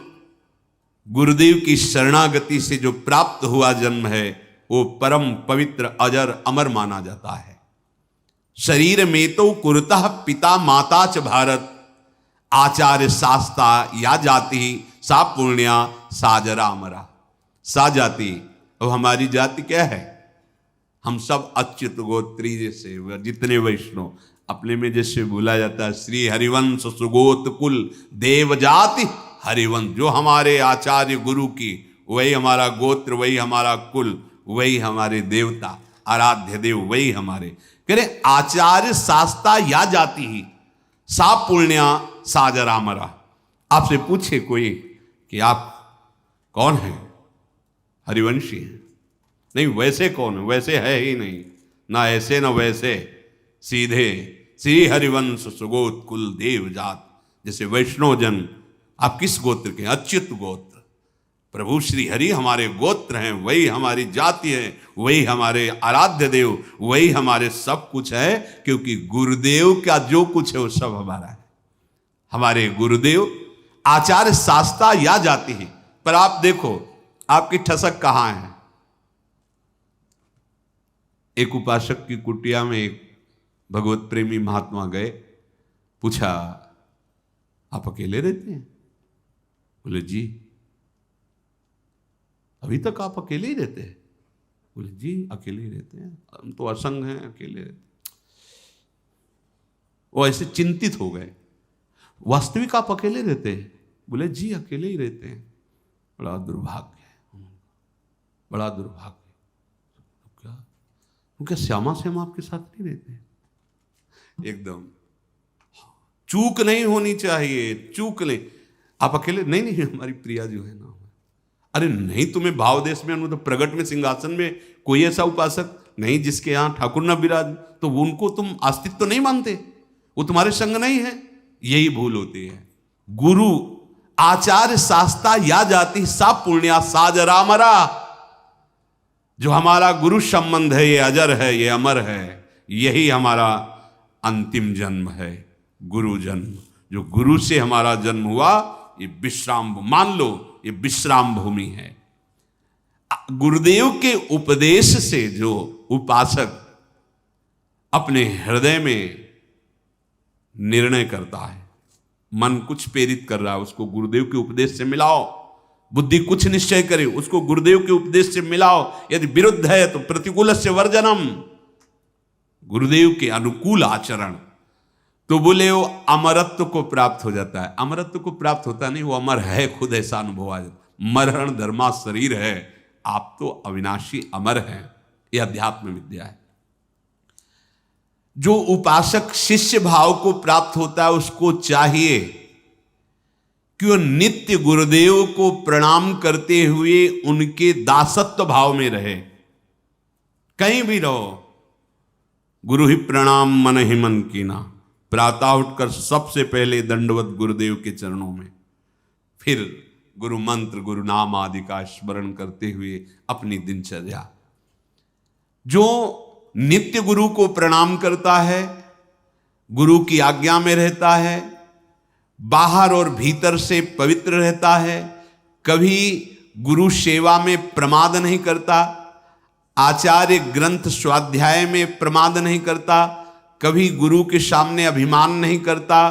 गुरुदेव की शरणागति से जो प्राप्त हुआ जन्म है वो परम पवित्र, अजर, अमर माना जाता है। शरीर में तो कुरुतः पिता माता च भारत, आचार्य शास्ता या जाति सा पुण्या साजरा अमरा। सा जाति, अब हमारी जाति क्या है? हम सब अच्युत गोत्री, जैसे जितने वैष्णव अपने में जैसे बोला जाता है श्री हरिवंश सुगोत कुल देव जाति हरिवंश, जो हमारे आचार्य गुरु की वही हमारा गोत्र, वही हमारा कुल, वही हमारे देवता, आराध्य देव वही हमारे। कह रहे आचार्य शास्ता या जाति ही सा पुण्या साजरा मरा। आपसे पूछे कोई कि आप कौन हैं? हरिवंशी हैं। नहीं, वैसे कौन है? वैसे है ही नहीं, ना ऐसे ना वैसे, सीधे श्री हरिवंश सुगोत कुल देव जात। जैसे वैष्णव जन, आप किस गोत्र के? अच्युत गोत्र। प्रभु श्री हरि हमारे गोत्र हैं, वही हमारी जाति है, वही हमारे आराध्य देव, वही हमारे सब कुछ है, क्योंकि गुरुदेव का जो कुछ है वो सब हमारा है। हमारे गुरुदेव आचार्य शास्ता या जाति ही। पर आप देखो आपकी ठसक कहां है? एक उपासक की कुटिया में एक भगवत प्रेमी महात्मा गए, पूछा आप अकेले रहते हैं? बोले जी। अभी तक आप अकेले ही रहते हैं? बोले जी अकेले ही रहते हैं, हम तो असंग हैं, अकेले रहते हैं। वो ऐसे चिंतित हो गए, वास्तविक आप अकेले रहते हैं? बोले जी अकेले ही रहते हैं। बड़ा दुर्भाग्य है, बड़ा दुर्भाग्य। क्या श्यामा श्याम आपके साथ नहीं रहते हैं? एकदम चूक नहीं होनी चाहिए, चूक नहीं। आप अकेले? नहीं नहीं, हमारी प्रिया जो है ना। अरे नहीं, तुम्हें भाव देश में अनु तो प्रगट में सिंहासन में कोई ऐसा उपासक नहीं जिसके यहां ठाकुर न विराज, तो उनको तुम अस्तित्व तो नहीं मानते, वो तुम्हारे संग नहीं है। यही भूल होती है। गुरु आचार्य शास्ता या जाति सा पुण्या साजरा मरा। जो हमारा गुरु संबंध है ये अजर है, ये अमर है, यही हमारा अंतिम जन्म है गुरु जन्म। जो गुरु से हमारा जन्म हुआ, ये विश्राम, मान लो ये विश्राम भूमि है। गुरुदेव के उपदेश से जो उपासक अपने हृदय में निर्णय करता है, मन कुछ प्रेरित कर रहा है, उसको गुरुदेव के उपदेश से मिलाओ। बुद्धि कुछ निश्चय करे, उसको गुरुदेव के उपदेश से मिलाओ। यदि विरुद्ध है तो प्रतिकूल से वर्जनम, गुरुदेव के अनुकूल आचरण। तो बोले वो अमरत्व को प्राप्त हो जाता है। अमरत्व को प्राप्त होता नहीं, वो अमर है खुद, ऐसा अनुभव आ जाता। मरण धर्मा शरीर है, आप तो अविनाशी अमर हैं। यह अध्यात्म विद्या है। जो उपासक शिष्य भाव को प्राप्त होता है, उसको चाहिए कि वो नित्य गुरुदेव को प्रणाम करते हुए उनके दासत्व भाव में रहे। कहीं भी रहो, गुरु ही प्रणाम मन ही मन कीना। प्रातः उठकर सबसे पहले दंडवत गुरुदेव के चरणों में, फिर गुरु मंत्र गुरु नाम आदि का स्मरण करते हुए अपनी दिनचर्या। जो नित्य गुरु को प्रणाम करता है, गुरु की आज्ञा में रहता है, बाहर और भीतर से पवित्र रहता है, कभी गुरु सेवा में प्रमाद नहीं करता, आचार्य ग्रंथ स्वाध्याय में प्रमाद नहीं करता, कभी गुरु के सामने अभिमान नहीं करता,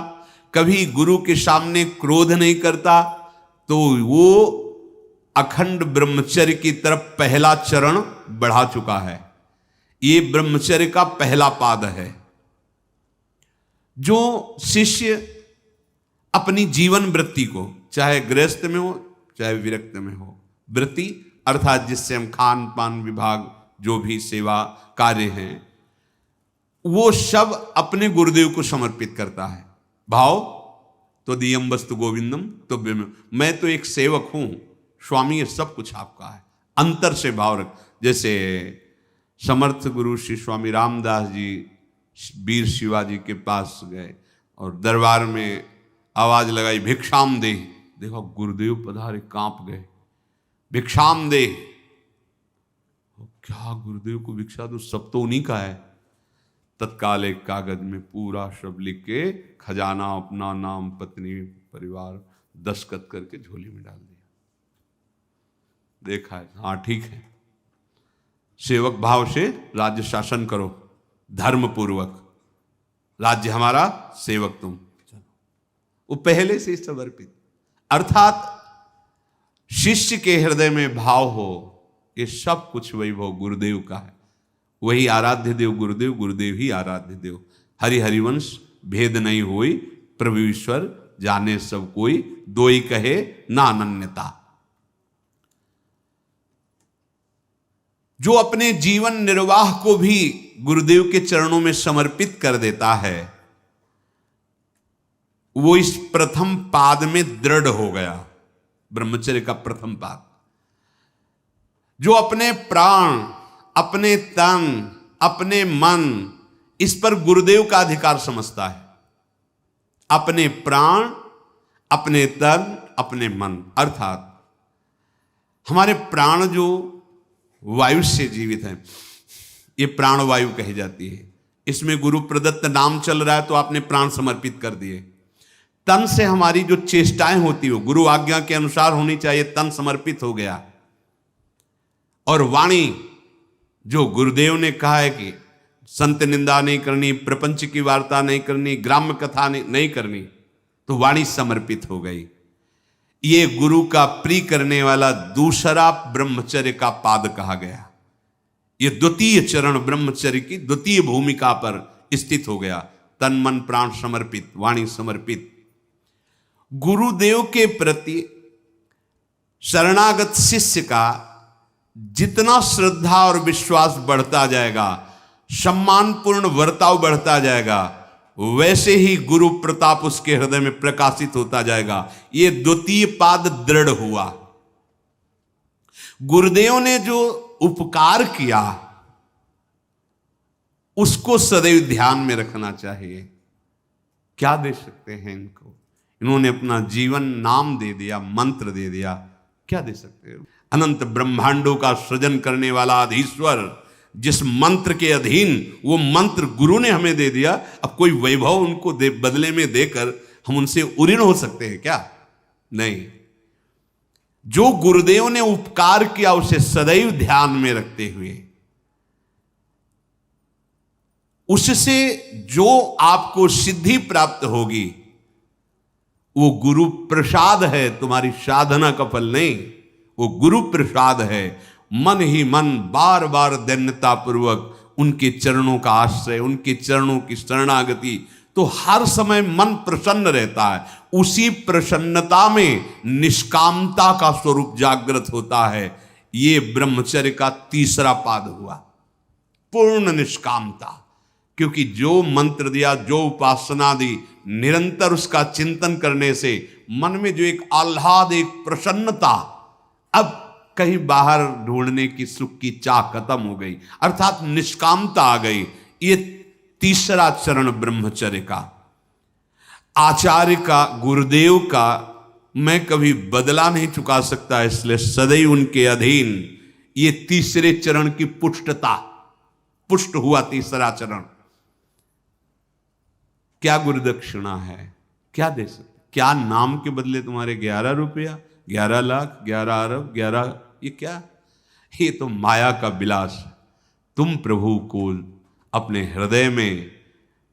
कभी गुरु के सामने क्रोध नहीं करता, तो वो अखंड ब्रह्मचर्य की तरफ पहला चरण बढ़ा चुका है। ये ब्रह्मचर्य का पहला पाद है। जो शिष्य अपनी जीवन वृत्ति को, चाहे गृहस्थ में हो चाहे विरक्त में हो, वृत्ति अर्थात जिससे हम खान पान विभाग जो भी सेवा कार्य हैं, वो सब अपने गुरुदेव को समर्पित करता है। भाव तो दियम वस्तु गोविंदम तो मैं तो एक सेवक हूं, स्वामी ये सब कुछ आपका है। अंतर से भाव रख। जैसे समर्थ गुरु श्री स्वामी रामदास जी वीर शिवाजी के पास गए और दरबार में आवाज लगाई, भिक्षाम दे। देखो गुरुदेव पधारे, कांप गए, भिक्षाम दे। क्या गुरुदेव को भिक्षा दो, सब तो उन्हीं का है। तत्काल एक कागज में पूरा शब्द लिख के, खजाना अपना, नाम, पत्नी, परिवार, दस्तखत करके झोली में डाल दिया। देखा है, हाँ ठीक है, सेवक भाव से राज्य शासन करो, धर्म पूर्वक, राज्य हमारा, सेवक तुम। चलो, वो पहले से समर्पित। अर्थात शिष्य के हृदय में भाव हो, ये सब कुछ वैभव गुरुदेव का है। वही आराध्य देव गुरुदेव, गुरुदेव ही आराध्य देव। हरि हरिवंश भेद नहीं होई, प्रभु ईश्वर जाने सब कोई, दोई कहे ना अनन्यता। जो अपने जीवन निर्वाह को भी गुरुदेव के चरणों में समर्पित कर देता है, वो इस प्रथम पाद में दृढ़ हो गया, ब्रह्मचर्य का प्रथम पाद। जो अपने प्राण, अपने तन, अपने मन, इस पर गुरुदेव का अधिकार समझता है। अपने प्राण, अपने तन, अपने मन, अर्थात हमारे प्राण जो वायु से जीवित है, ये प्राण वायु कही जाती है। इसमें गुरु प्रदत्त नाम चल रहा है तो आपने प्राण समर्पित कर दिए। तन से हमारी जो चेष्टाएं होती हो, गुरु आज्ञा के अनुसार होनी चाहिए, तन समर्पित हो गया। और वाणी, जो गुरुदेव ने कहा है कि संत निंदा नहीं करनी, प्रपंच की वार्ता नहीं करनी, ग्राम्य कथा नहीं करनी, तो वाणी समर्पित हो गई। ये गुरु का प्रिय करने वाला दूसरा ब्रह्मचर्य का पाद कहा गया। ये द्वितीय चरण ब्रह्मचर्य की द्वितीय भूमिका पर स्थित हो गया। तन मन प्राण समर्पित, वाणी समर्पित। गुरुदेव के प्रति शरणागत शिष्य का जितना श्रद्धा और विश्वास बढ़ता जाएगा, सम्मानपूर्ण वर्ताव बढ़ता जाएगा, वैसे ही गुरु प्रताप उसके हृदय में प्रकाशित होता जाएगा। ये द्वितीय पाद दृढ़ हुआ। गुरुदेव ने जो उपकार किया उसको सदैव ध्यान में रखना चाहिए। क्या दे सकते हैं इनको? इन्होंने अपना जीवन नाम दे दिया, मंत्र दे दिया, क्या दे सकते हैं? अनंत ब्रह्मांडों का सृजन करने वाला अधीश्वर, जिस मंत्र के अधीन, वो मंत्र गुरु ने हमें दे दिया, अब कोई वैभव उनको बदले में देकर हम उनसे उऋण हो सकते हैं क्या? नहीं। जो गुरुदेव ने उपकार किया उसे सदैव ध्यान में रखते हुए, उससे जो आपको सिद्धि प्राप्त होगी वो गुरु प्रसाद है, तुम्हारी साधना का फल नहीं, वो गुरु प्रसाद है। मन ही मन बार बार दैन्यता पूर्वक उनके चरणों का आश्रय, उनके चरणों की शरणागति, तो हर समय मन प्रसन्न रहता है। उसी प्रसन्नता में निष्कामता का स्वरूप जागृत होता है। ये ब्रह्मचर्य का तीसरा पाद हुआ, पूर्ण निष्कामता। क्योंकि जो मंत्र दिया, जो उपासना दी, निरंतर उसका चिंतन करने से मन में जो एक आह्लाद, एक प्रसन्नता, अब कहीं बाहर ढूंढने की सुख की चाह खत्म हो गई, अर्थात निष्कामता आ गई। ये तीसरा चरण ब्रह्मचर्य का, आचार्य का, गुरुदेव का मैं कभी बदला नहीं चुका सकता, इसलिए सदैव उनके अधीन। ये तीसरे चरण की पुष्टता, पुष्ट हुआ तीसरा चरण। क्या गुरुदक्षिणा है, क्या दे सकते? क्या नाम के बदले तुम्हारे 11 रुपया, 11 लाख, 11 अरब, 11, ये क्या? ये तो माया का विलास। तुम प्रभु को अपने हृदय में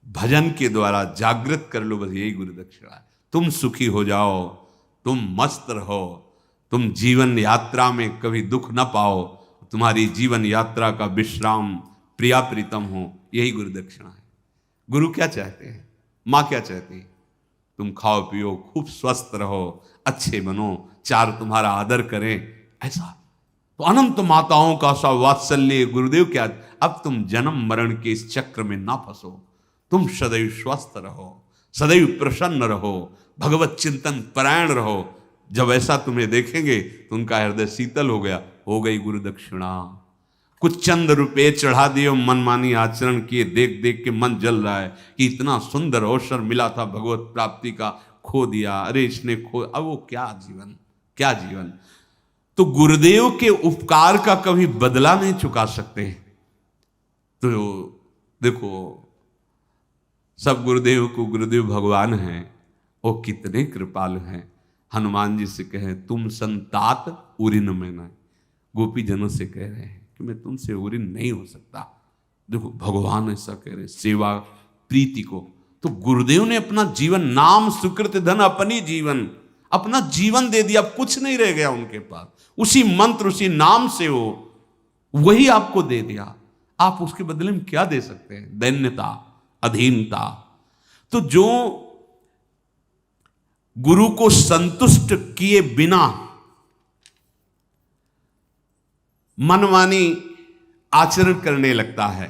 भजन के द्वारा जागृत कर लो, बस यही गुरुदक्षिणा है। तुम सुखी हो जाओ, तुम मस्त रहो, तुम जीवन यात्रा में कभी दुख न पाओ, तुम्हारी जीवन यात्रा का विश्राम प्रिया प्रीतम हो, यही गुरुदक्षिणा है। गुरु क्या चाहते हैं, माँ क्या चाहती है? तुम खाओ पियो, खूब स्वस्थ रहो, अच्छे बनो, चार तुम्हारा आदर करें, ऐसा। तो अनंत माताओं का सा वात्सल्य गुरुदेव क्या। अब तुम जन्म मरण के इस चक्र में ना फंसो, तुम सदैव स्वस्थ रहो, सदैव प्रसन्न रहो, भगवत चिंतन परायण रहो। जब ऐसा तुम्हें देखेंगे तो उनका हृदय शीतल हो गया, हो गई गुरुदक्षिणा। कुछ चंद रुपए चढ़ा दिए, मनमानी आचरण किए, देख देख के मन जल रहा है कि इतना सुंदर अवसर मिला था भगवत प्राप्ति का, खो दिया, अरे इसने खो, अब वो क्या जीवन, क्या जीवन। तो गुरुदेव के उपकार का कभी बदला नहीं चुका सकते। तो देखो, सब गुरुदेव को गुरुदेव भगवान हैं, वो कितने कृपालु हैं। हनुमान जी से कहें तुम संतात उरिन में न, गोपी जनों से कह रहे हैं कि मैं तुमसे उरिन नहीं हो सकता। देखो भगवान ऐसा कह रहे, सेवा प्रीति को। तो गुरुदेव ने अपना जीवन, नाम सुकृत धन अपनी जीवन, अपना जीवन दे दिया, अब कुछ नहीं रह गया उनके पास। उसी मंत्र, उसी नाम से वो वही आपको दे दिया, आप उसके बदले में क्या दे सकते हैं? दैन्यता, अधीनता। तो जो गुरु को संतुष्ट किए बिना मनमानी आचरण करने लगता है,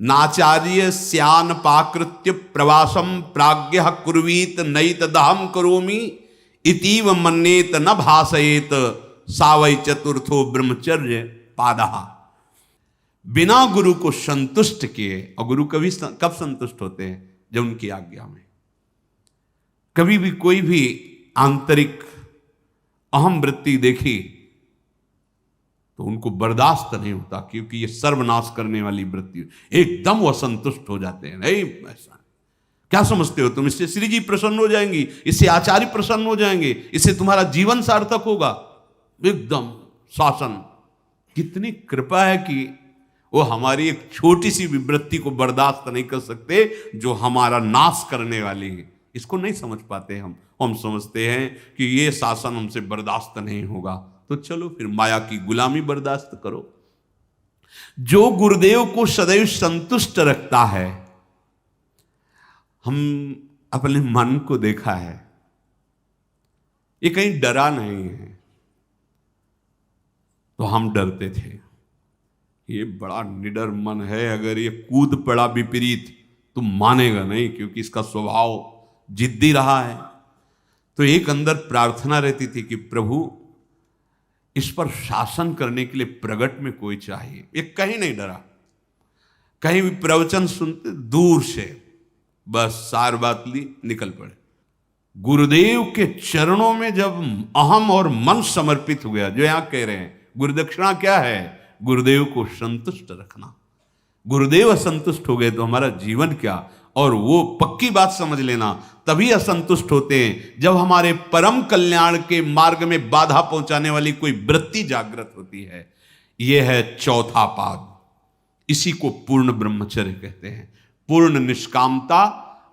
नाचार्य स्यान पाकृत्य प्रवासम प्राज्ञ कुर्वीत नैत दहम करोमि इतीव मन्येत न भासयेत सावै चतुर्थो ब्रह्मचर्य पादः। बिना गुरु को संतुष्ट किए, और गुरु कभी कब संतुष्ट होते हैं? जब उनकी आज्ञा में। कभी भी कोई भी आंतरिक अहम वृत्ति देखी तो उनको बर्दाश्त नहीं होता, क्योंकि ये सर्वनाश करने वाली वृत्ति, एकदम वो असंतुष्ट हो जाते हैं। नहीं ऐसा क्या समझते हो तुम? इससे श्री जी प्रसन्न हो जाएंगी, इससे आचार्य प्रसन्न हो जाएंगे, इससे तुम्हारा जीवन सार्थक होगा। एकदम शासन। कितनी कृपा है कि वो हमारी एक छोटी सी विवृत्ति को बर्दाश्त नहीं कर सकते, जो हमारा नाश करने वाली है। इसको नहीं समझ पाते हम समझते हैं कि ये शासन हमसे बर्दाश्त नहीं होगा, तो चलो फिर माया की गुलामी बर्दाश्त करो। जो गुरुदेव को सदैव संतुष्ट रखता है, हम अपने मन को देखा है, ये कहीं डरा नहीं है। तो हम डरते थे, ये बड़ा निडर मन है, अगर ये कूद पड़ा विपरीत तो मानेगा नहीं, क्योंकि इसका स्वभाव जिद्दी रहा है। तो एक अंदर प्रार्थना रहती थी कि प्रभु इस पर शासन करने के लिए प्रगट में कोई चाहिए। ये कहीं नहीं डरा, कहीं भी प्रवचन सुनते दूर से बस सार बात ली, निकल पड़े। गुरुदेव के चरणों में जब अहम और मन समर्पित हो गया, जो यहां कह रहे हैं गुरुदक्षिणा क्या है? गुरुदेव को संतुष्ट रखना। गुरुदेव असंतुष्ट हो गए तो हमारा जीवन क्या। और वो पक्की बात समझ लेना, तभी असंतुष्ट होते हैं जब हमारे परम कल्याण के मार्ग में बाधा पहुंचाने वाली कोई वृत्ति जागृत होती है। यह है चौथा पाद, इसी को पूर्ण ब्रह्मचर्य कहते हैं। पूर्ण निष्कामता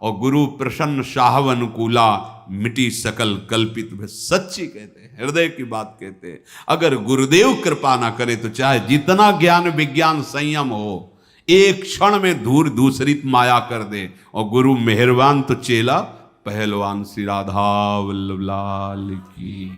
और गुरु प्रसन्न शाहव अनुकूला, मिटी सकल कल्पित भय। सच्ची कहते हैं, हृदय की बात कहते हैं। अगर गुरुदेव कृपा ना करे तो चाहे जितना ज्ञान विज्ञान संयम हो, एक क्षण में धूर दूसरी माया कर दे। और गुरु मेहरबान तो चेला पहलवान। श्री राधा वल्लभ लाल की।